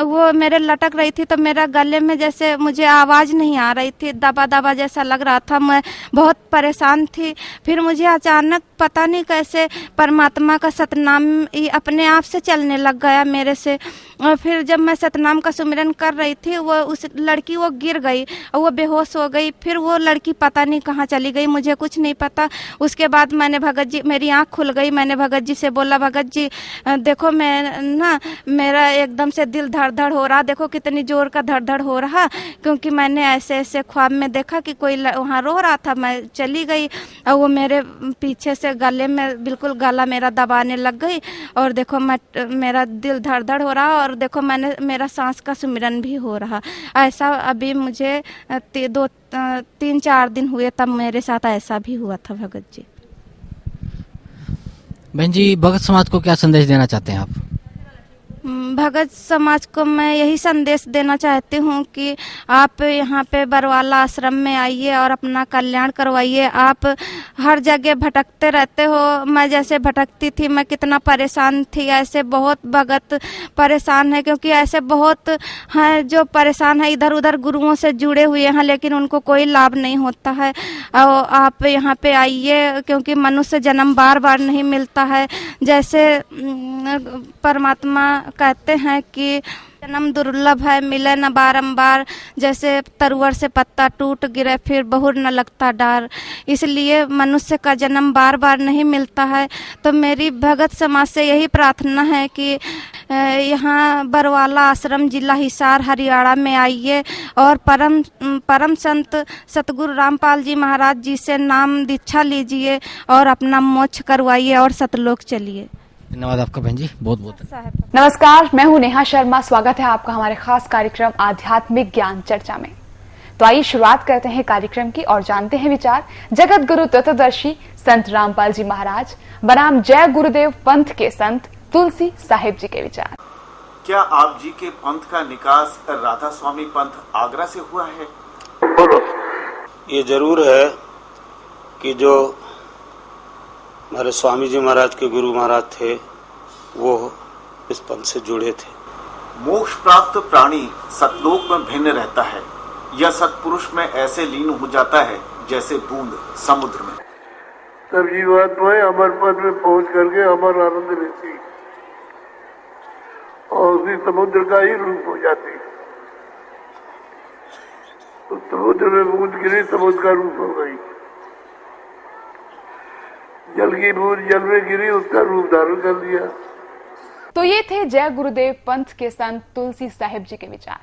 वो मेरे लटक रही थी, तो मेरा गले में जैसे मुझे आवाज़ नहीं आ रही थी, दबा दबा जैसा लग रहा था, मैं बहुत परेशान थी। फिर मुझे अचानक पता नहीं कैसे परमात्मा का सतनाम अपने आप से चलने लग गया मेरे से, और फिर जब मैं सतनाम का सुमिरन कर रही थी, उस लड़की वो गिर गई और वो बेहोश हो गई, फिर वो लड़की पता नहीं कहाँ चली गई, मुझे कुछ नहीं पता। उसके बाद मैंने भगत जी, मेरी आँख खुल गई, मैंने भगत जी से बोला, भगत जी देखो मैं ना, मेरा एकदम से दिल धड़ धड़ हो रहा, देखो कितनी जोर का धड़ धड़ हो रहा, क्योंकि मैंने ऐसे ऐसे ख्वाब में देखा कि कोई वहाँ रो रहा था। मैं चली गई और वो मेरे पीछे से गले में बिल्कुल गला मेरा दबाने लग गई, और देखो मेरा दिल धड़ धड़ हो रहा, और देखो मेरा सांस का सुमिरन भी हो रहा। ऐसा अभी मुझे 3-4 दिन हुए, तब मेरे साथ ऐसा भी हुआ था भगत जी। बहन जी, भगत समाज को क्या संदेश देना चाहते हैं आप? भगत समाज को मैं यही संदेश देना चाहती हूँ कि आप यहाँ पे बरवाला आश्रम में आइए और अपना कल्याण करवाइए। आप हर जगह भटकते रहते हो, मैं जैसे भटकती थी, मैं कितना परेशान थी, ऐसे बहुत भगत परेशान है, क्योंकि ऐसे बहुत हैं जो परेशान है, इधर उधर गुरुओं से जुड़े हुए हैं, लेकिन उनको कोई लाभ नहीं होता है। और आप यहाँ पे आइए, क्योंकि मनुष्य जन्म बार बार नहीं मिलता है। जैसे परमात्मा कहते हैं कि जन्म दुर्लभ है, मिले न बारंबार, जैसे तरुवर से पत्ता टूट गिरे फिर बहुर न लगता डार। इसलिए मनुष्य का जन्म बार बार नहीं मिलता है। तो मेरी भगत समाज से यही प्रार्थना है कि यहाँ बरवाला आश्रम, जिला हिसार, हरियाणा में आइए और परम संत सतगुरु रामपाल जी महाराज जी से नाम दीक्षा लीजिए और अपना मोक्ष करवाइए और सतलोक चलिए। धन्यवाद आपका बहन जी, बहुत बहुत। नमस्कार, मैं हूं नेहा शर्मा। स्वागत है आपका हमारे खास कार्यक्रम आध्यात्मिक ज्ञान चर्चा में। तो आइए शुरुआत करते हैं कार्यक्रम की और जानते हैं विचार जगत गुरु तत्वदर्शी संत रामपाल जी महाराज बनाम जय गुरुदेव पंथ के संत तुलसी साहिब जी के विचार। क्या आप जी के पंथ का निकास राधा स्वामी पंथ आगरा से हुआ है? ये जरूर है कि जो हमारे स्वामी जी महाराज के गुरु महाराज थे वो इस पंथ से जुड़े थे। मोक्ष प्राप्त प्राणी सतलोक में भिन्न रहता है। यह सतपुरुष में ऐसे लीन हो जाता है जैसे बूंद समुद्र में। सब जीवात्माएं अमर पद में पहुंच करके अमर आनंद लेती और उसी समुद्र का ही रूप हो जाती। तो समुद्र में बूंद गिरी, समुद्र का रूप हो गई। जल की बूंद जल में गिरी, उसका रूप धारण कर लिया। तो ये थे जय गुरुदेव पंथ के संत तुलसी साहिब जी के विचार।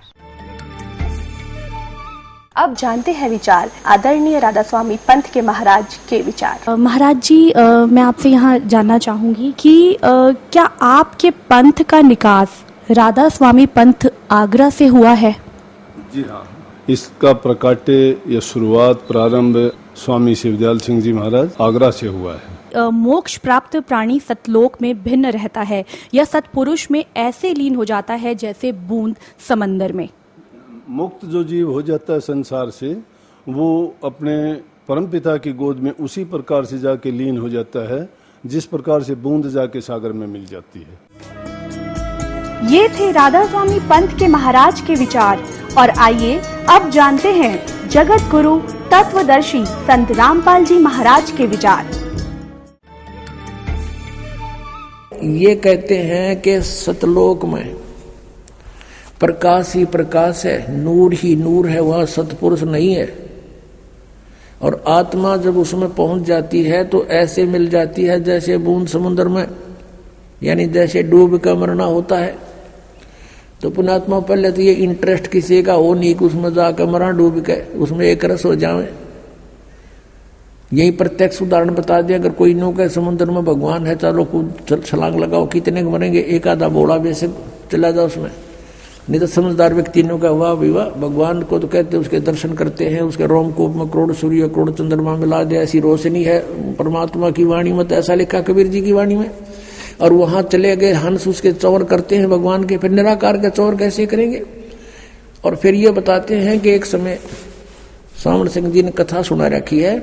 अब जानते हैं विचार आदरणीय राधा स्वामी पंथ के महाराज के विचार। महाराज जी, मैं आपसे यहाँ जानना चाहूंगी कि क्या आपके पंथ का निकास राधा स्वामी पंथ आगरा से हुआ है? जी हाँ, इसका प्रकाट्य या शुरुआत प्रारंभ स्वामी शिवदयाल सिंह जी महाराज आगरा से हुआ है। मोक्ष प्राप्त प्राणी सतलोक में भिन्न रहता है या सतपुरुष में ऐसे लीन हो जाता है जैसे बूंद समंदर में। मुक्त जो जीव हो जाता है संसार से, वो अपने परमपिता की गोद में उसी प्रकार से जाके लीन हो जाता है जिस प्रकार से बूंद जाके सागर में मिल जाती है। ये थे राधा स्वामी पंथ के महाराज के विचार और आइए अब जानते हैं जगत गुरु तत्वदर्शी संत रामपाल जी महाराज के विचार। ये कहते हैं कि सतलोक में प्रकाश ही प्रकाश है, नूर ही नूर है, वह सतपुरुष नहीं है। और आत्मा जब उसमें पहुंच जाती है तो ऐसे मिल जाती है जैसे बूंद समुद्र में, यानी जैसे डूब कर मरना होता है। तो पुण्यात्मा पहले तो ये इंटरेस्ट किसी का हो नहीं कि उसमें जाकर मरा डूब के, उसमें एक रस हो जाए। यही प्रत्यक्ष उदाहरण बता दिया। अगर कोई नो कहे समुद्र में भगवान है, चलो कूद छलांग लगाओ, कितने मरेंगे? एक आधा बोला वैसे चला जाओ उसमें। नहीं तो समझदार व्यक्ति ने कहा वाह विवाह, भगवान को तो कहते उसके दर्शन करते हैं, उसके रोमकूप में करोड़ सूर्य करोड़ चंद्रमा मिला दे, ऐसी रोशनी है परमात्मा की वाणी में। तो ऐसा लिखा कबीर जी की वाणी में। और वहां चले गए हंस उसके चौर करते हैं भगवान के, फिर निराकार के चौर कैसे करेंगे? और फिर ये बताते हैं कि एक समय सावण सिंह जी ने कथा सुना रखी है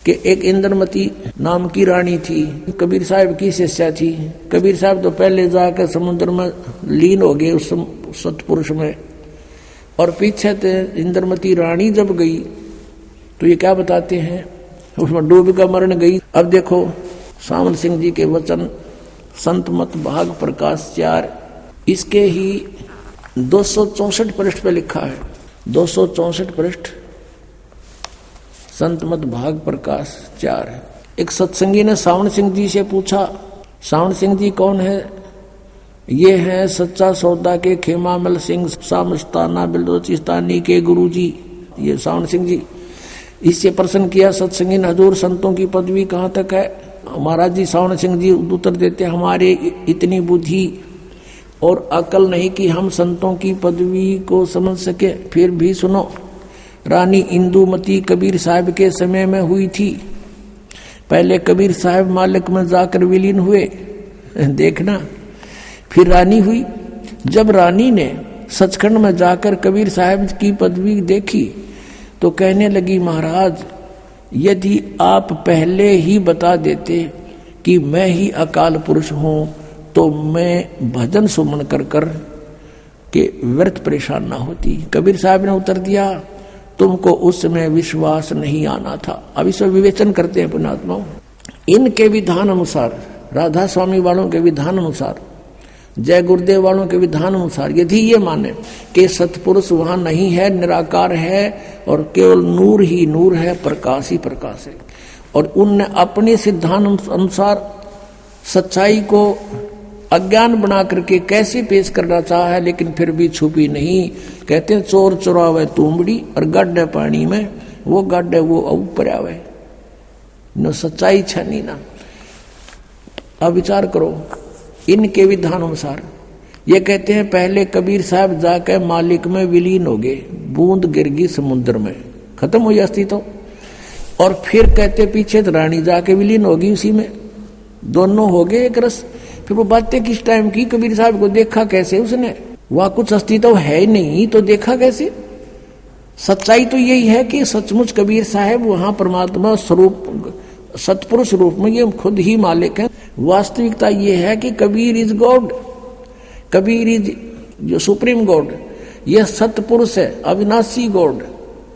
कि एक इंद्रमती नाम की रानी थी, कबीर साहब की शिष्या थी। कबीर साहब तो पहले जाकर समुद्र में लीन हो गए उस सतपुरुष में, और पीछे से इंद्रमती रानी जब गई तो ये क्या बताते हैं, उसमें डूब कर मरण गई। अब देखो सावन सिंह जी के वचन, संत मत भाग प्रकाश 4, इसके ही 264 पृष्ठ पे लिखा है। 264 पृष्ठ संत मत भाग प्रकाश 4 है। एक सत्संगी ने सावन सिंह जी से पूछा, सावन सिंह जी कौन है? ये है सच्चा सौदा के खेमामल सिंह सामस्ताना बिलोचिस्तानी के गुरु जी, ये सावन सिंह जी। इससे प्रश्न किया सत्संगी ने, हजूर संतों की पदवी कहाँ तक है? महाराज जी सावन सिंह जी उत्तर देते, हमारे इतनी बुद्धि और अकल नहीं कि हम संतों की पदवी को समझ सके। फिर भी सुनो, रानी इंदुमती कबीर साहब के समय में हुई थी। पहले कबीर साहब मालिक में जाकर विलीन हुए, देखना, फिर रानी हुई। जब रानी ने सचखंड में जाकर कबीर साहब की पदवी देखी तो कहने लगी, महाराज यदि आप पहले ही बता देते कि मैं ही अकाल पुरुष हूं तो मैं भजन सुमन कर कर के व्यर्थ परेशान ना होती। कबीर साहब ने उत्तर दिया, तुमको उस समय विश्वास नहीं आना था। अब इसमें विवेचन करते हैं पुण्यात्माओं। इनके विधान अनुसार, राधा स्वामी वालों के विधान अनुसार जय गुरुदेव वालों के विधान अनुसार यदि ये माने कि सतपुरुष वहां नहीं है, निराकार है और केवल नूर ही नूर है, प्रकाश ही प्रकाश है, और उनने अपने सिद्धांत अनुसार सच्चाई को अज्ञान बना करके कैसे पेश करना चाहा है, लेकिन फिर भी छुपी नहीं। कहते हैं चोर चुरावे तुमड़ी और गड्ढे पानी में, वो गड्ढे वो ऊपर आवे न सच्चाई छनी ना। अब विचार करो इनके विधान अनुसार। ये कहते हैं पहले कबीर साहब जाकर मालिक में विलीन हो गए, बूंद गिर गई समुद्र में, खत्म हुई अस्तित्व। और फिर कहते पीछे रानी जाके विलीन होगी उसी में, दोनों हो गए एक रस। फिर वो बातें किस टाइम की, कबीर साहब को देखा कैसे उसने, वहां कुछ अस्तित्व है ही नहीं तो देखा कैसे। सच्चाई तो यही है कि सचमुच कबीर साहब वहां परमात्मा स्वरूप सतपुरुष रूप में ये खुद ही मालिक है। वास्तविकता ये है कि Kabir is God, Kabir is जो सुप्रीम गॉड, यह सतपुरुष है, अविनाशी गॉड।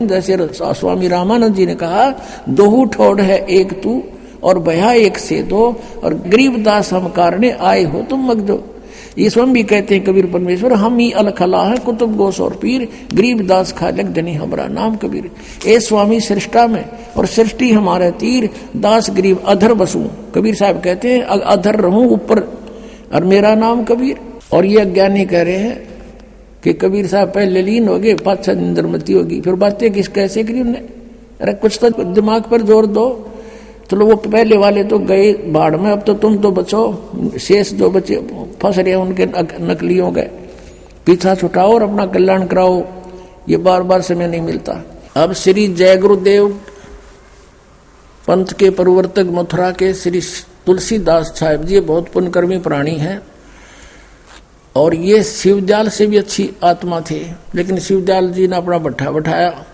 जैसे स्वामी रामानंद जी ने कहा, दोहू ठोड़ है एक तू और भया एक से दो, और गरीबदास हम कारणे आए हो तुम मगजो। ये स्वयं भी कहते हैं कबीर परमेश्वर, हम ही अलखला है कुतुब गोस और पीर, गरीबदास खालक जनी हमारा नाम कबीर। ए स्वामी सृष्टा में और सृष्टि हमारे तीर, दास गरीब अधर बसू। कबीर साहब कहते हैं अधर रहूं ऊपर और मेरा नाम कबीर। और ये अज्ञानी कह रहे हैं कि कबीर साहब पहले लीन हो गए, पाछा निंदरमती होगी। फिर बातें किस कैसे करी उन्हें, अरे कुछ तो दिमाग पर जोर दो। चलो वो पहले वाले तो गए बाढ़ में, अब तो तुम तो बचो, शेष जो बचे फंस रहे उनके नकलियों गए, पीछा छुटाओ और अपना कल्याण कराओ। ये बार बार समय नहीं मिलता। अब श्री जय गुरुदेव पंथ के प्रवर्तक मथुरा के श्री तुलसीदास साहब जी बहुत पुण्यकर्मी प्राणी हैं, और ये शिवदयाल से भी अच्छी आत्मा थे। लेकिन शिवदयाल जी ने अपना भट्ठा बैठाया,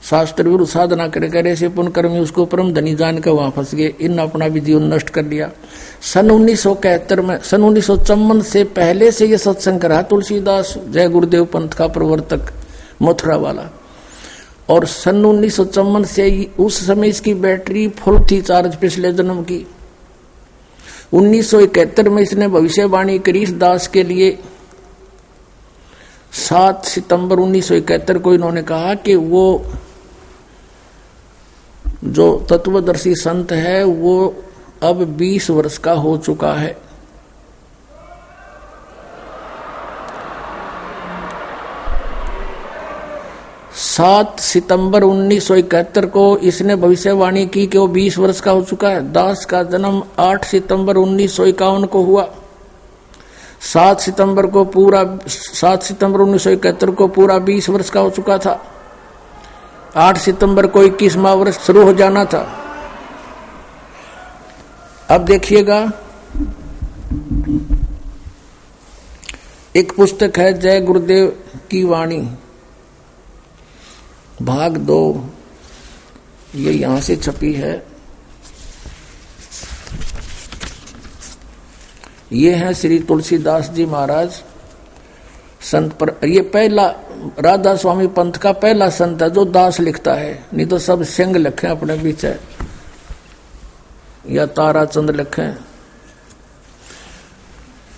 शास्त्र विरुद्ध साधना करे करे से पुण्यकर्मी उसको परम धनी जान के वहां फंस गए। इन अपना भी जीवन नष्ट कर लिया। सन 1971 में, सन 1954 से पहले से ये सत्संग करा तुलसीदास जय गुरुदेव पंथ का प्रवर्तक मथुरा वाला। और सन 1954 से उस समय इसकी बैटरी फुल थी चार्ज पिछले जन्म की। 1971 में इसने भविष्यवाणी करी इस दास के लिए। 7 सितंबर 1971 को इन्होंने कहा कि वो जो तत्वदर्शी संत है वो अब 20 वर्ष का हो चुका है। सात सितंबर 1971 को इसने भविष्यवाणी की कि वो 20 वर्ष का हो चुका है। दास का जन्म 8 सितंबर 1951 को हुआ। 7 सितंबर 1971 को पूरा 20 वर्ष का हो चुका था। 8 सितंबर को 21वां वर्ष शुरू हो जाना था। अब देखिएगा, एक पुस्तक है जय गुरुदेव की वाणी भाग 2, ये यहां से छपी है। ये है श्री तुलसीदास जी महाराज संत पर। ये पहला राधा स्वामी पंथ का पहला संत है जो दास लिखता है, नहीं तो सब सिंह लिखे अपने पीछे या ताराचंद लिखे।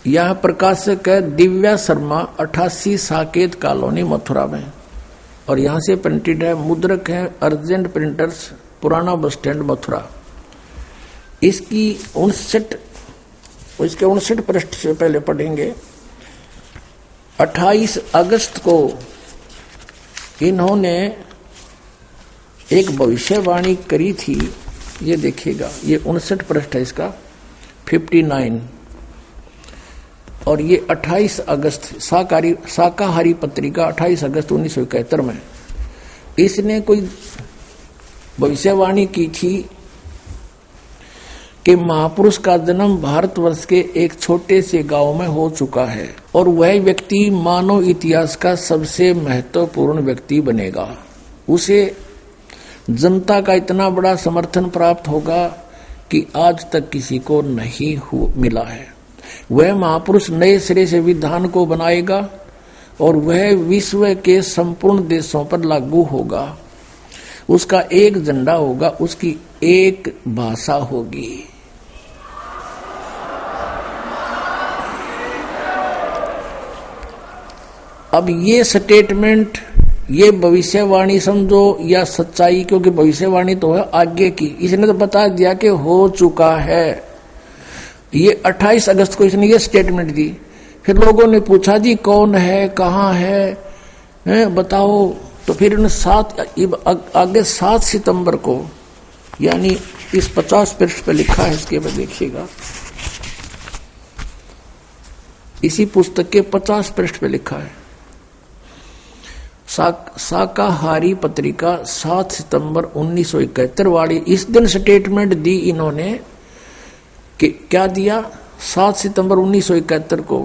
यह प्रकाशक है दिव्या शर्मा, 88 साकेत कॉलोनी मथुरा में, और यहां से प्रिंटेड है। मुद्रक है अर्जेंट प्रिंटर्स, पुराना बस स्टैंड मथुरा। इसकी 59 पृष्ठ से पहले पढ़ेंगे। 28 अगस्त को इन्होंने एक भविष्यवाणी करी थी। ये देखिएगा, ये 59 पृष्ठ है इसका, 59। और ये 28 अगस्त शाकाहारी पत्रिका 28 अगस्त 1971 में इसने कोई भविष्यवाणी की थी कि महापुरुष का जन्म भारतवर्ष के एक छोटे से गांव में हो चुका है और वह व्यक्ति मानव इतिहास का सबसे महत्वपूर्ण व्यक्ति बनेगा। उसे जनता का इतना बड़ा समर्थन प्राप्त होगा कि आज तक किसी को नहीं मिला है। वह महापुरुष नए सिरे से विधान को बनाएगा और वह विश्व के संपूर्ण देशों पर लागू होगा। उसका एक झंडा होगा, उसकी एक भाषा होगी। अब ये स्टेटमेंट, ये भविष्यवाणी समझो या सच्चाई, क्योंकि भविष्यवाणी तो है आगे की, इसने तो बता दिया कि हो चुका है। ये 28 अगस्त को इसने ये स्टेटमेंट दी। फिर लोगों ने पूछा जी कौन है, कहाँ है, बताओ। तो फिर उन्हें आगे 7 सितंबर को, यानी इस 50 पृष्ठ पे लिखा है, इसके बाद देखिएगा, इसी पुस्तक के 50 पृष्ठ पे लिखा है, शाकाहारी पत्रिका 7 सितंबर 1971 वाली। इस दिन स्टेटमेंट दी इन्होंने कि क्या दिया, 7 सितंबर 1971 को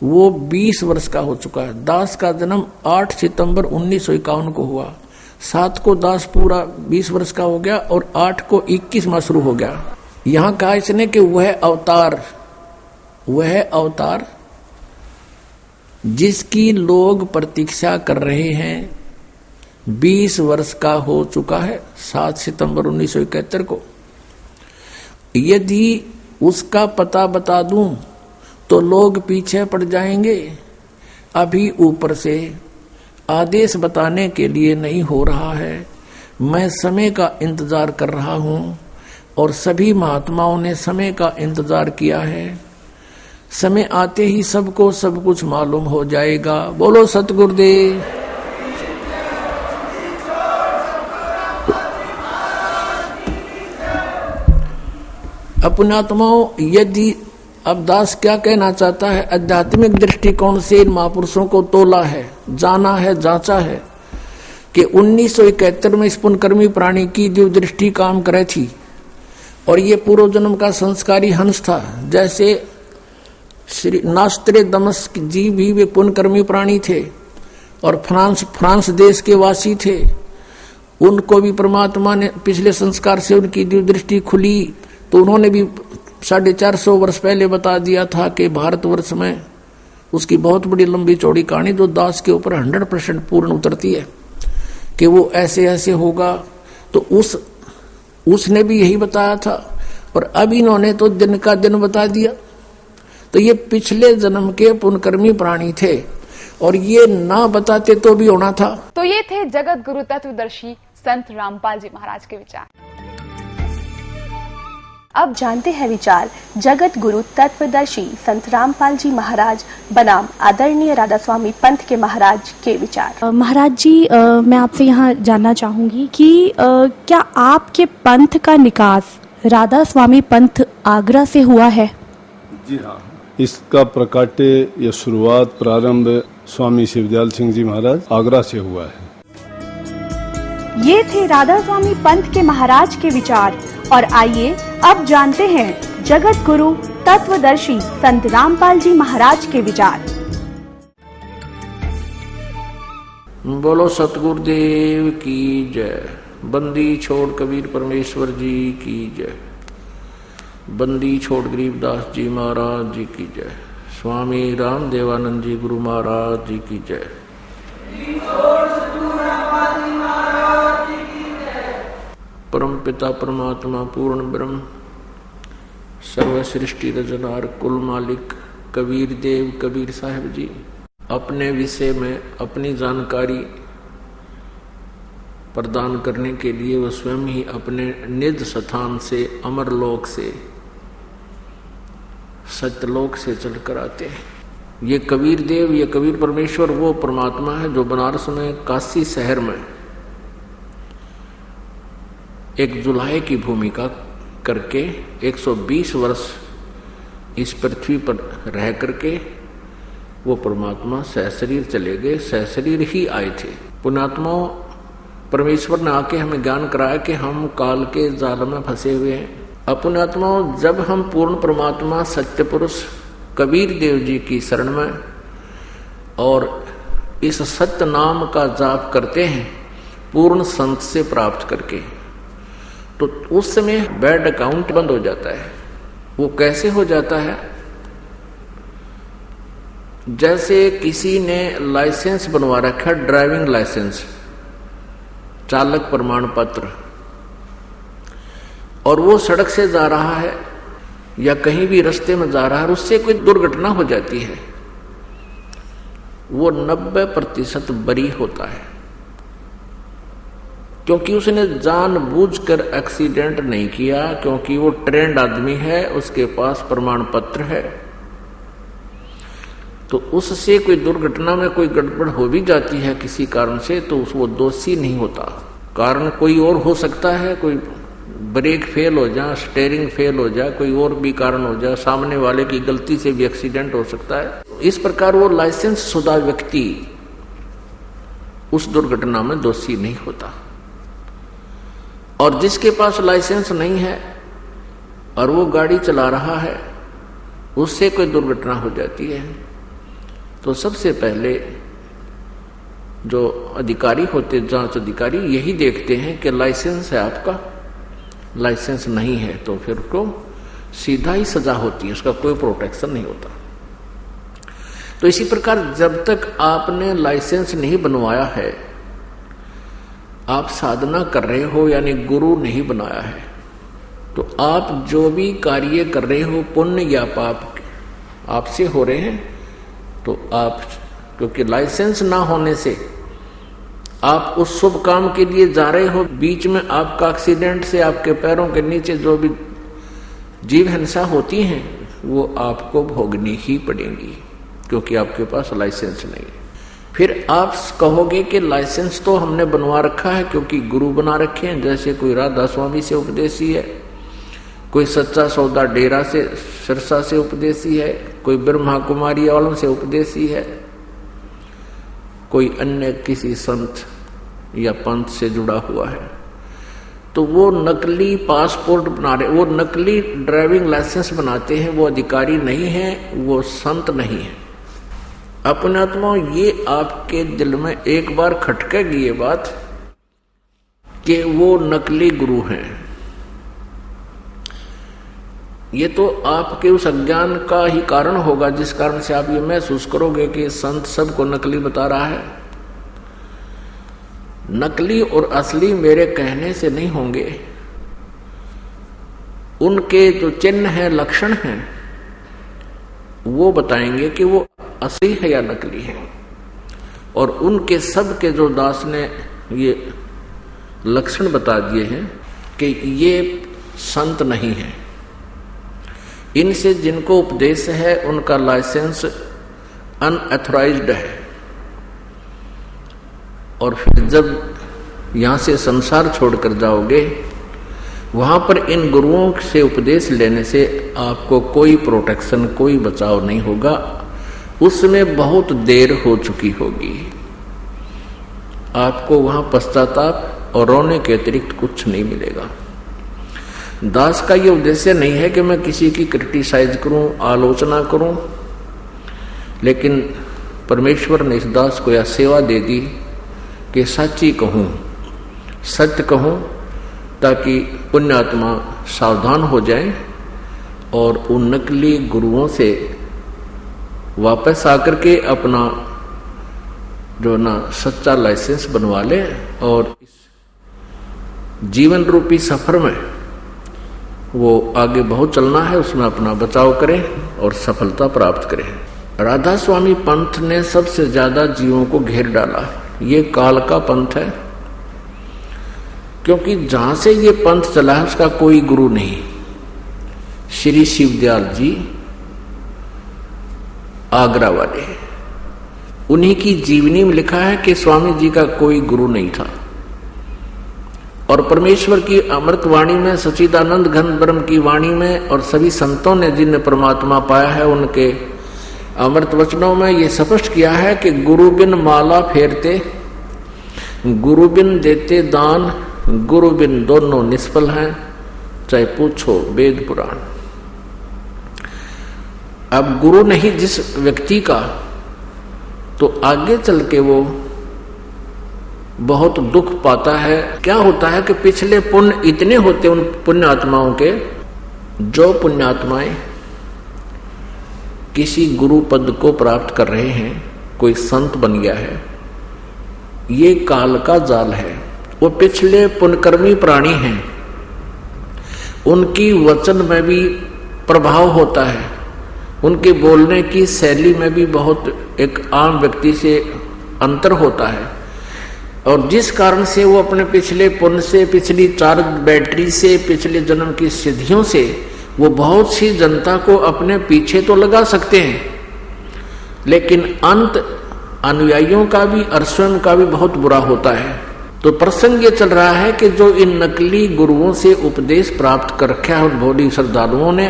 वो 20 वर्ष का हो चुका है। दास का जन्म 8 सितंबर 1951 को हुआ। 7 को दास पूरा 20 वर्ष का हो गया और 8 को 21 माह शुरू हो गया। यहां कहा इसने कि वह अवतार जिसकी लोग प्रतीक्षा कर रहे हैं 20 वर्ष का हो चुका है 7 सितंबर 1971 को। यदि उसका पता बता दूं तो लोग पीछे पड़ जाएंगे। अभी ऊपर से आदेश बताने के लिए नहीं हो रहा है। मैं समय का इंतजार कर रहा हूं और सभी महात्माओं ने समय का इंतजार किया है। समय आते ही सबको सब कुछ मालूम हो जाएगा। बोलो सतगुरुदेव। अपनात्माओं, यदि अब दास क्या कहना चाहता है, आध्यात्मिक दृष्टिकोण से इन महापुरुषों को तोला है, जाना है, जांचा है कि 1971 में इस पुण्यकर्मी प्राणी की दिव्य दृष्टि काम करे थी और ये पूर्व जन्म का संस्कारी हंस था। जैसे श्री नास्त्रे दमस्क जी भी वे पुण्यकर्मी प्राणी थे और फ्रांस देश के वासी थे। उनको भी परमात्मा ने पिछले संस्कार से उनकी दिव्य दृष्टि खुली, तो उन्होंने भी 450 वर्ष पहले बता दिया था कि भारतवर्ष में उसकी बहुत बड़ी लंबी चौड़ी कहानी जो दास के ऊपर 100% पूर्ण उतरती है कि वो ऐसे ऐसे होगा। तो उसने भी यही बताया था और अब इन्होंने तो दिन का दिन बता दिया। तो ये पिछले जन्म के पुण्यकर्मी प्राणी थे और ये ना बताते तो भी होना था। तो ये थे जगत गुरु तत्वदर्शी संत रामपाल जी महाराज के विचार। अब जानते हैं विचार जगत गुरु तत्वदर्शी संत रामपाल जी महाराज बनाम आदरणीय राधा स्वामी पंथ के महाराज के विचार। महाराज जी, मैं आपसे यहाँ जानना चाहूंगी कि क्या आपके पंथ का निकास राधा स्वामी पंथ आगरा से हुआ है? जी हाँ, इसका प्रकाट्य या शुरुआत प्रारंभ स्वामी शिवदयाल सिंह जी महाराज आगरा से हुआ है। ये थे राधा स्वामी पंथ के महाराज के विचार और आइए अब जानते हैं जगत गुरु तत्वदर्शी संत रामपाल जी महाराज के विचार। बोलो सतगुरुदेव की जय। बंदी छोड़ कबीर परमेश्वर जी की जय। बंदी छोड़ गरीबदास जी महाराज जी की जय। स्वामी राम देवानंद जी गुरु महाराज जी की जय। परम पिता परमात्मा पूर्ण ब्रह्म सर्व सृष्टि रचनार कुल मालिक कबीर देव कबीर साहब जी अपने विषय में अपनी जानकारी प्रदान करने के लिए वह स्वयं ही अपने निज स्थान से अमरलोक से सत्यलोक से चलकर आते हैं। ये कबीर देव, ये कबीर परमेश्वर वो परमात्मा है जो बनारस में काशी शहर में एक जुलाहे की भूमिका करके 120 वर्ष इस पृथ्वी पर रह करके वो परमात्मा सहशरीर चले गए, सहशरीर ही आए थे। पुण्यात्माओं, परमेश्वर ने आके हमें ज्ञान कराया कि हम काल के जाल में फंसे हुए हैं। पुण्यात्माओं, जब हम पूर्ण परमात्मा सत्य पुरुष कबीर देव जी की शरण में और इस सत्य नाम का जाप करते हैं पूर्ण संत से प्राप्त करके, तो उस समय बैड अकाउंट बंद हो जाता है। वो कैसे हो जाता है? जैसे किसी ने लाइसेंस बनवा रखा, ड्राइविंग लाइसेंस, चालक प्रमाण पत्र, और वो सड़क से जा रहा है या कहीं भी रास्ते में जा रहा है, उससे कोई दुर्घटना हो जाती है वो 90% बरी होता है, क्योंकि उसने जानबूझकर एक्सीडेंट नहीं किया, क्योंकि वो ट्रेंड आदमी है, उसके पास प्रमाण पत्र है। तो उससे कोई दुर्घटना में कोई गड़बड़ हो भी जाती है किसी कारण से, तो वो दोषी नहीं होता। कारण कोई और हो सकता है, कोई ब्रेक फेल हो जाए, स्टीयरिंग फेल हो जाए, कोई और भी कारण हो जाए, सामने वाले की गलती से भी एक्सीडेंट हो सकता है। इस प्रकार वो लाइसेंस शुदा व्यक्ति उस दुर्घटना में दोषी नहीं होता। और जिसके पास लाइसेंस नहीं है और वो गाड़ी चला रहा है, उससे कोई दुर्घटना हो जाती है, तो सबसे पहले जो अधिकारी होते, जांच अधिकारी, यही देखते हैं कि लाइसेंस है आपका, लाइसेंस नहीं है तो फिर को सीधा ही सजा होती है, उसका कोई प्रोटेक्शन नहीं होता। तो इसी प्रकार जब तक आपने लाइसेंस नहीं बनवाया है, आप साधना कर रहे हो, यानी गुरु नहीं बनाया है, तो आप जो भी कार्य कर रहे हो, पुण्य या पाप आपसे हो रहे हैं, तो आप, क्योंकि लाइसेंस ना होने से आप उस शुभ काम के लिए जा रहे हो, बीच में आपका एक्सीडेंट से आपके पैरों के नीचे जो भी जीव हिंसा होती हैं वो आपको भोगनी ही पड़ेंगी, क्योंकि आपके पास लाइसेंस नहीं है। फिर आप कहोगे कि लाइसेंस तो हमने बनवा रखा है क्योंकि गुरु बना रखे हैं, जैसे कोई राधा स्वामी से उपदेशी है, कोई सच्चा सौदा डेरा से सिरसा से उपदेशी है, कोई ब्रह्मा कुमारी आलम से उपदेशी है, कोई अन्य किसी संत या पंथ से जुड़ा हुआ है, तो वो नकली पासपोर्ट बना रहे, वो नकली ड्राइविंग लाइसेंस बनाते हैं, वो अधिकारी नहीं है, वो संत नहीं है। अपने आत्मा, ये आपके दिल में एक बार खटकेगी ये बात कि वो नकली गुरु हैं। ये तो आपके उस अज्ञान का ही कारण होगा, जिस कारण से आप ये महसूस करोगे कि संत सबको नकली बता रहा है। नकली और असली मेरे कहने से नहीं होंगे, उनके जो चिन्ह हैं, लक्षण हैं, वो बताएंगे कि वो असली है या नकली है। और उनके सब के जो दास ने ये लक्षण बता दिए हैं कि ये संत नहीं है, इनसे जिनको उपदेश है उनका लाइसेंस अनऑथराइज्ड है। और फिर जब यहां से संसार छोड़कर जाओगे, वहां पर इन गुरुओं से उपदेश लेने से आपको कोई प्रोटेक्शन, कोई बचाव नहीं होगा, उसमें बहुत देर हो चुकी होगी। आपको वहां पश्चाताप और रोने के अतिरिक्त कुछ नहीं मिलेगा। दास का ये उद्देश्य नहीं है कि मैं किसी की क्रिटिसाइज करूं, आलोचना करूं, लेकिन परमेश्वर ने इस दास को यह सेवा दे दी कि सच्ची कहूं, सत्य कहूं, ताकि पुण्यात्मा सावधान हो जाएं और उन नकली गुरुओं से वापस आकर के अपना जो ना सच्चा लाइसेंस बनवा ले और इस जीवन रूपी सफर में वो आगे बहुत चलना है, उसमें अपना बचाव करें और सफलता प्राप्त करें। राधा स्वामी पंथ ने सबसे ज्यादा जीवों को घेर डाला। ये काल का पंथ है, क्योंकि जहां से ये पंथ चला है उसका कोई गुरु नहीं। श्री शिवदयाल जी आगरा वाले, उन्हीं की जीवनी में लिखा है कि स्वामी जी का कोई गुरु नहीं था। और परमेश्वर की अमृत वाणी में, सच्चिदानंद घन ब्रह्म की वाणी में और सभी संतों ने जिन्हें परमात्मा पाया है, उनके अमृत वचनों में ये स्पष्ट किया है कि गुरु बिन माला फेरते, गुरु बिन देते दान, गुरु बिन दोनों निष्फल हैं, चाहे पूछो वेद पुराण। अब गुरु नहीं जिस व्यक्ति का, तो आगे चल के वो बहुत दुख पाता है। क्या होता है कि पिछले पुण्य इतने होते उन पुण्य आत्माओं के, जो पुण्यात्माएं किसी गुरु पद को प्राप्त कर रहे हैं, कोई संत बन गया है, ये काल का जाल है। वो पिछले पुण्यकर्मी प्राणी हैं, उनकी वचन में भी प्रभाव होता है, उनके बोलने की शैली में भी बहुत एक आम व्यक्ति से अंतर होता है, और जिस कारण से वो अपने पिछले पुण्य से, पिछली चार्ज बैटरी से, पिछले जन्म की सिद्धियों से वो बहुत सी जनता को अपने पीछे तो लगा सकते हैं, लेकिन अंत अनुयायियों का भी और स्वयं का भी बहुत बुरा होता है। तो प्रसंग ये चल रहा है कि जो इन नकली गुरुओं से उपदेश प्राप्त कर रखा है उन भोली श्रद्धालुओं ने,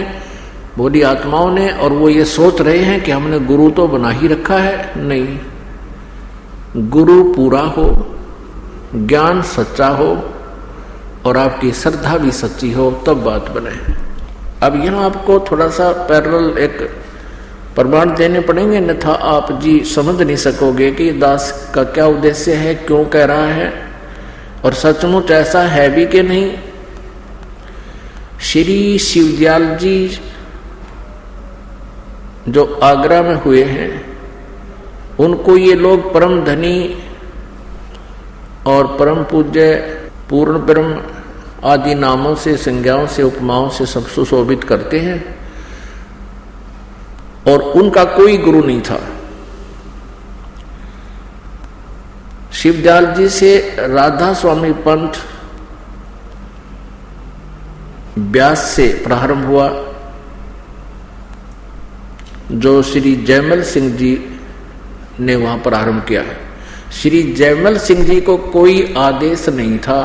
भोली आत्माओं ने, और वो ये सोच रहे हैं कि हमने गुरु तो बना ही रखा है। नहीं, गुरु पूरा हो, ज्ञान सच्चा हो और आपकी श्रद्धा भी सच्ची हो, तब बात बने। अब यहाँ आपको थोड़ा सा पैरेलल एक प्रमाण देने पड़ेंगे, अन्यथा आप जी समझ नहीं सकोगे कि दास का क्या उद्देश्य है, क्यों कह रहा है और सचमुच ऐसा है भी कि नहीं। श्री शिवदयाल जी जो आगरा में हुए हैं, उनको ये लोग परम धनी और परम पूज्य, पूर्ण ब्रह्म आदि नामों से, संज्ञाओं से, उपमाओं से सब सुशोभित करते हैं, और उनका कोई गुरु नहीं था। शिवदयाल जी से राधा स्वामी पंथ व्यास से प्रारंभ हुआ, जो श्री जयमल सिंह जी ने वहां प्रारंभ किया। श्री जयमल सिंह जी को कोई आदेश नहीं था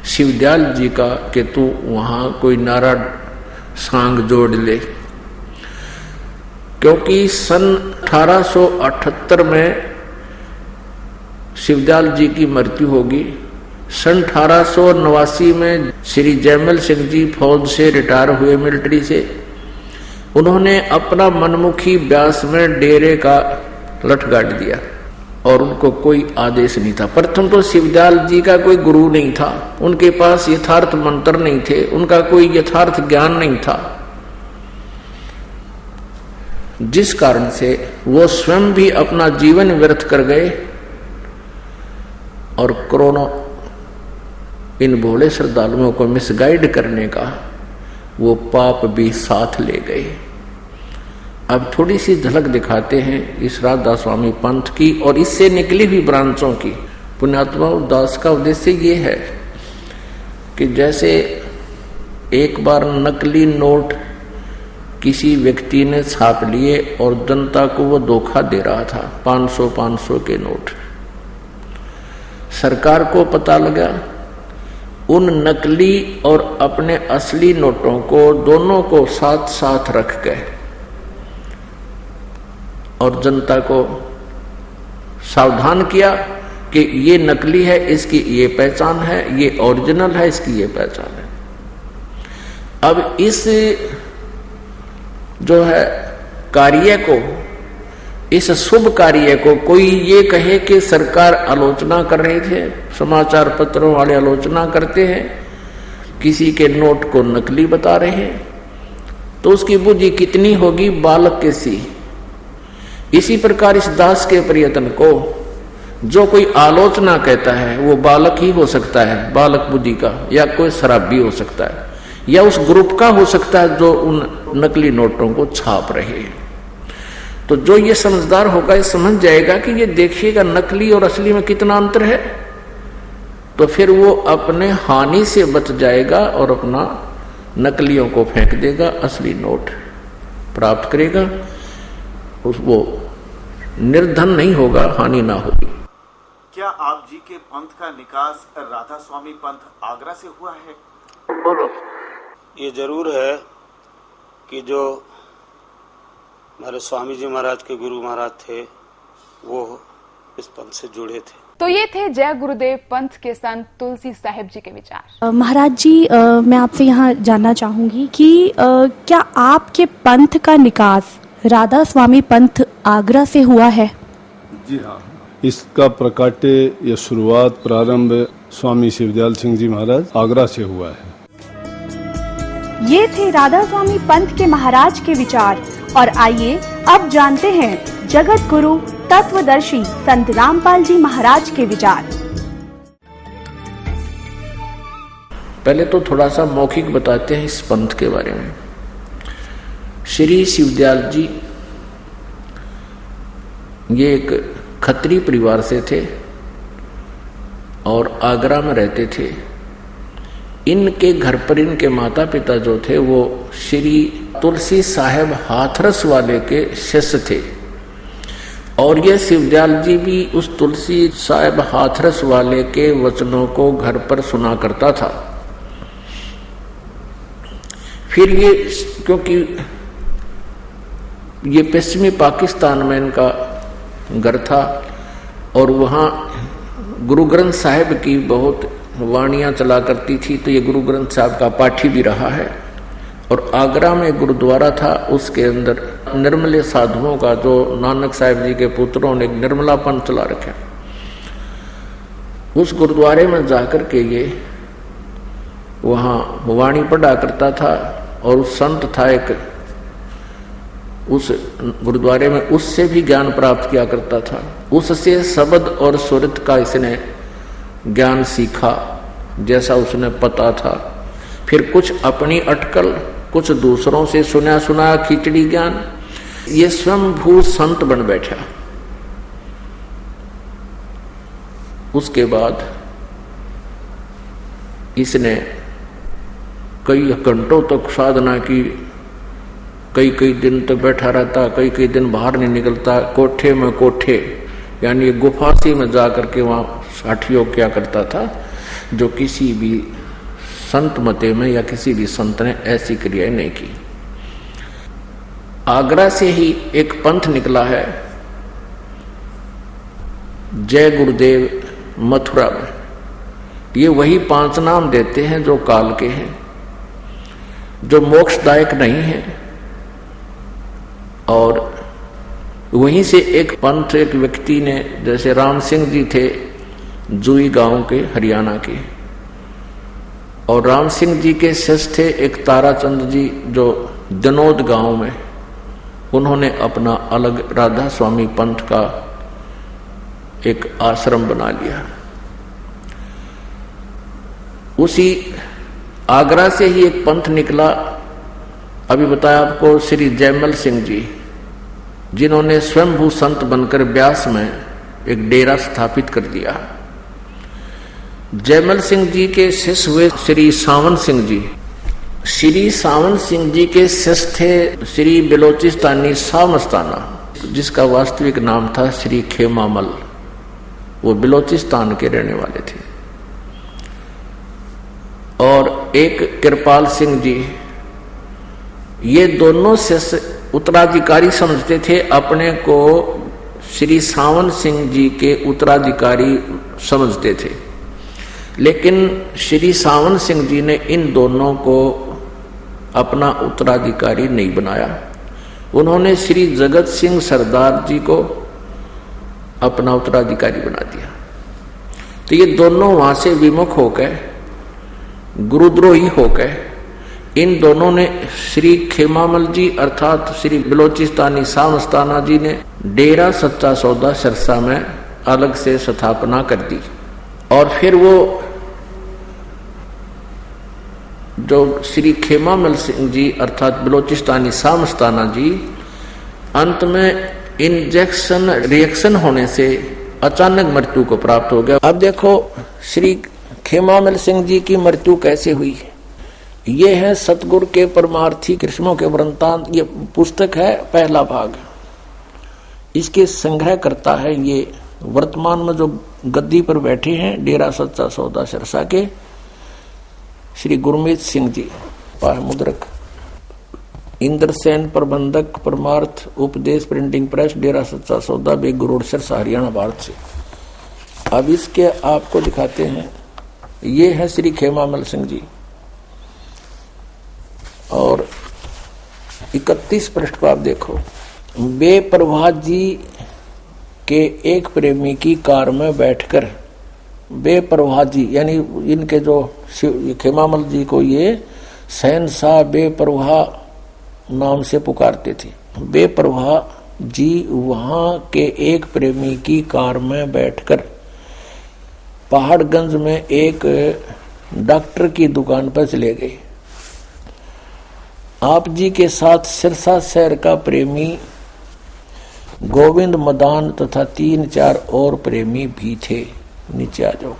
शिवदयाल जी का कि तू वहां कोई नारा सांग जोड़ ले, क्योंकि सन 1878 में शिवदयाल जी की मृत्यु होगी। सन 1889 में श्री जयमल सिंह जी फौज से रिटायर हुए, मिलिट्री से। उन्होंने अपना मनमुखी व्यास में डेरे का लठ गाड़ दिया और उनको कोई आदेश नहीं था। प्रथम तो शिवदयाल जी का कोई गुरु नहीं था, उनके पास यथार्थ मंत्र नहीं थे, उनका कोई यथार्थ ज्ञान नहीं था, जिस कारण से वो स्वयं भी अपना जीवन व्यर्थ कर गए और करोड़ों इन भोले श्रद्धालुओं को मिसगाइड करने का वो पाप भी साथ ले गए। अब थोड़ी सी झलक दिखाते हैं इस राधा स्वामी पंथ की और इससे निकली हुई ब्रांचों की। पुण्यात्मा दास का उद्देश्य ये है कि जैसे एक बार नकली नोट किसी व्यक्ति ने छाप लिए और जनता को वो धोखा दे रहा था, 500 के नोट। सरकार को पता लगा, उन नकली और अपने असली नोटों को दोनों को साथ साथ रख के और जनता को सावधान किया कि ये नकली है, इसकी ये पहचान है, ये ओरिजिनल है, इसकी ये पहचान है। अब इस जो है कार्य को, इस शुभ कार्य को कोई ये कहे कि सरकार आलोचना कर रहे थे, समाचार पत्रों वाले आलोचना करते हैं, किसी के नोट को नकली बता रहे हैं, तो उसकी बुद्धि कितनी होगी बालक के सी। इसी प्रकार इस दास के प्रयत्न को जो कोई आलोचना कहता है वो बालक ही हो सकता है, बालक बुद्धि का, या कोई शराबी हो सकता है, या उस ग्रुप का हो सकता है जो उन नकली नोटों को छाप रहे हैं। तो जो ये समझदार होगा ये समझ जाएगा कि ये देखिएगा नकली और असली में कितना अंतर है, तो फिर वो अपने हानि से बच जाएगा और अपना नकलियों को फेंक देगा, असली नोट प्राप्त करेगा, वो निर्धन नहीं होगा, हानि ना होगी। क्या आप जी के पंथ का निकास राधा स्वामी पंथ आगरा से हुआ है? बोलो। ये जरूर है कि जो हमारे स्वामी जी महाराज के गुरु महाराज थे वो इस पंथ से जुड़े थे। तो ये थे जय गुरुदेव पंथ के संत तुलसी साहिब जी के विचार। महाराज जी, मैं आपसे यहाँ जानना चाहूंगी कि क्या आपके पंथ का निकास राधा स्वामी पंथ आगरा से हुआ है? जी हाँ, इसका प्रकाट्य या शुरुआत प्रारंभ स्वामी शिवदयाल सिंह जी महाराज आगरा से हुआ है। ये थे राधा स्वामी पंथ के महाराज के विचार, और आइए अब जानते हैं जगत गुरु तत्वदर्शी संत रामपाल जी महाराज के विचार। पहले तो थोड़ा सा मौखिक बताते हैं इस पंथ के बारे में। श्री शिवदयाल जी ये एक खत्री परिवार से थे और आगरा में रहते थे। इनके घर पर इनके माता पिता जो थे वो श्री तुलसी साहेब हाथरस वाले के शिष्य थे और ये शिवदयाल जी भी उस तुलसी साहेब हाथरस वाले के वचनों को घर पर सुना करता था। फिर ये क्योंकि ये पश्चिमी पाकिस्तान में इनका घर था और वहाँ गुरु ग्रंथ साहिब की बहुत वाणियाँ चला करती थी, तो ये गुरु ग्रंथ साहिब का पाठी भी रहा है। और आगरा में गुरुद्वारा था, उसके अंदर निर्मले साधुओं का, जो नानक साहिब जी के पुत्रों ने निर्मलापन चला रखा, उस गुरुद्वारे में जाकर के ये वहाँ वाणी पढ़ा करता था। और उस संत था एक, उस गुरुद्वारे में, उससे भी ज्ञान प्राप्त किया करता था। उससे शब्द और सुरत का इसने ज्ञान सीखा जैसा उसने पता था। फिर कुछ अपनी अटकल, कुछ दूसरों से सुना सुना खिचड़ी ज्ञान, ये स्वयंभू संत बन बैठा। उसके बाद इसने कई घंटों तक साधना की, कई दिन तक बैठा रहता, कई दिन बाहर नहीं निकलता, कोठे में कोठे यानी गुफा सी में जाकर के वहाँ साठियोग किया करता था, जो किसी भी संत मते में या किसी भी संत ने ऐसी क्रियाएं नहीं की। आगरा से ही एक पंथ निकला है, जय गुरुदेव मथुरा में। ये वही 5 नाम देते हैं जो काल के हैं, जो मोक्षदायक नहीं है। और वहीं से एक पंथ, एक व्यक्ति ने, जैसे राम सिंह जी थे जुई गांव के, हरियाणा के, और राम सिंह जी के शिष्य थे एक ताराचंद जी जो दनोद गांव में, उन्होंने अपना अलग राधा स्वामी पंथ का एक आश्रम बना लिया। उसी आगरा से ही एक पंथ निकला, अभी बताया आपको, श्री जयमल सिंह जी, जिन्होंने स्वयंभू संत बनकर ब्यास में एक डेरा स्थापित कर दिया। जयमल सिंह जी के शिष्य हुए श्री सावन सिंह जी। श्री सावन सिंह जी के शिष्य थे श्री बिलोचिस्तानी शाह मस्ताना, जिसका वास्तविक नाम था श्री खेमामल। वो बिलोचिस्तान के रहने वाले थे। और एक कृपाल सिंह जी, ये दोनों शिष्य उत्तराधिकारी समझते थे अपने को, श्री सावन सिंह जी के उत्तराधिकारी समझते थे। लेकिन श्री सावन सिंह जी ने इन दोनों को अपना उत्तराधिकारी नहीं बनाया। उन्होंने श्री जगत सिंह सरदार जी को अपना उत्तराधिकारी बना दिया। तो ये दोनों वहां से विमुख होकर, गुरुद्रोही होकर, इन दोनों ने श्री खेमामल जी अर्थात श्री बिलोचिस्तानी शाह मस्ताना जी ने डेरा सच्चा सौदा सिरसा में अलग से स्थापना कर दी। और फिर वो जो श्री खेमामल सिंह जी अर्थात बिलोचिस्तानी शाह मस्ताना जी, अंत में इंजेक्शन रिएक्शन होने से अचानक मृत्यु को प्राप्त हो गया। अब देखो श्री खेमामल सिंह जी की मृत्यु कैसे हुई। ये है सतगुरु के परमार्थी कृष्णों के वृंतांत। ये पुस्तक है, पहला भाग। इसके संग्रह करता है ये वर्तमान में जो गद्दी पर बैठे हैं डेरा सच्चा सौदा सिरसा के श्री गुरमीत सिंह जी, मुद्रक इंद्रसेन प्रबंधक, परमार्थ उपदेश प्रिंटिंग प्रेस, डेरा सच्चा सौदा, बेगू रोड, सिरसा, हरियाणा, भारत से। अब इसके आपको दिखाते हैं। ये है श्री खेमामल सिंह जी। और 31 पृष्ठ को आप देखो। बेपरवाह जी के एक प्रेमी की कार में बैठकर, बेपरवाह जी यानी इनके जो खेमामल जी को ये शहंशाह बेपरवाह नाम से पुकारते थे। बेपरवाह जी वहां के एक प्रेमी की कार में बैठकर पहाड़गंज में एक डॉक्टर की दुकान पर चले गए। आप जी के साथ सिरसा शहर का प्रेमी गोविंद मदान तथा 3-4 और प्रेमी भी थे। नीचे आ जाओ।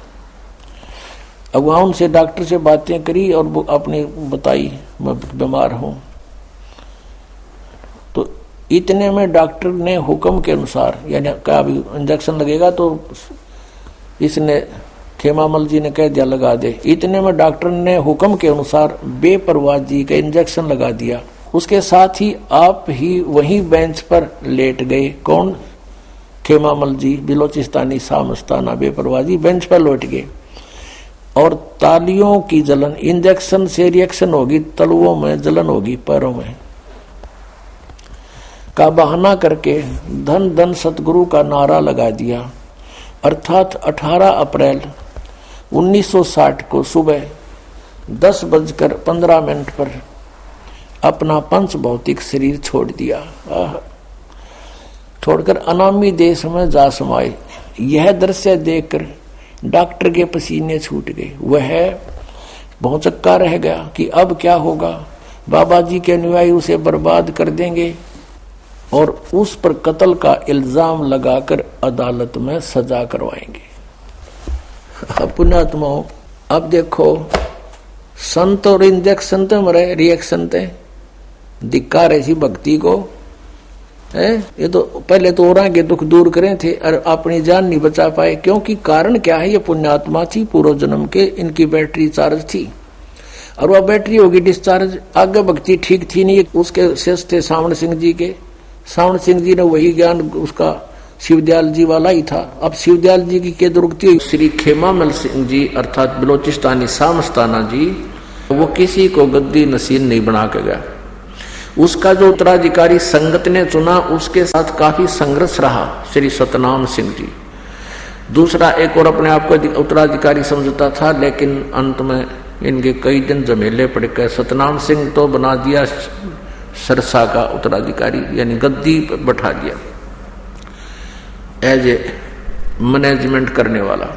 अगुआ उनसे डॉक्टर से बातें करी और वो अपने बताई मैं बीमार हूं। तो इतने में डॉक्टर ने हुक्म के अनुसार, यानी क्या अभी इंजेक्शन लगेगा, तो इसने खेमामल जी ने कह दिया लगा दे। इतने में डॉक्टर ने हुक्म के अनुसार बेपरवाह जी का इंजेक्शन लगा दिया। उसके साथ ही आप ही वही बेंच पर लेट गए। कौन? खेमामल जी, बिलोचिस्तानी सामस्ताना बेपरवाह जी बेंच पर लौट गए और तालियों की जलन, इंजेक्शन से रिएक्शन होगी, तलुओं में जलन होगी, पैरों में का बहाना करके धन धन सतगुरु का नारा लगा दिया। अर्थात 18 अप्रैल 1960 को सुबह 10:15 पर अपना पंच भौतिक शरीर छोड़ दिया। छोड़कर अनामी देश में जा समाये। यह दृश्य देखकर डॉक्टर के पसीने छूट गए। वह भौचक्का रह गया कि अब क्या होगा। बाबा जी के अनुयायी उसे बर्बाद कर देंगे और उस पर कत्ल का इल्जाम लगाकर अदालत में सजा करवाएंगे। पुण्यात्माओं, अब देखो, संत और इंजेक्शन तो मरे, रिएक्शन थे, धिक्कार ऐसी भक्ति को है। ये तो पहले तो औरों के दुख दूर करें थे और अपनी जान नहीं बचा पाए। क्योंकि कारण क्या है? ये पुण्यात्मा थी, पूर्व जन्म के, इनकी बैटरी चार्ज थी और वह बैटरी होगी डिस्चार्ज। आगे भक्ति ठीक थी नहीं। उसके शेष थे सावण सिंह जी के। सावण सिंह जी ने वही ज्ञान उसका शिवदयाल जी वाला ही था। अब शिवदयाल जी की क्या दुर्गति हुई? श्री खेमामल सिंह जी अर्थात बिलोचिस्तानी सामस्ताना जी, वो किसी को गद्दी नसीन नहीं बना के गया। उसका जो उत्तराधिकारी संगत ने चुना, उसके साथ काफी संघर्ष रहा श्री सतनाम सिंह जी। दूसरा एक और अपने आप को उत्तराधिकारी समझता था, लेकिन अंत में इनके कई दिन झमेले पड़ गए। सतनाम सिंह तो बना दिया सरसा का उत्तराधिकारी, यानी गद्दी पर बैठा दिया एज ए मैनेजमेंट करने वाला।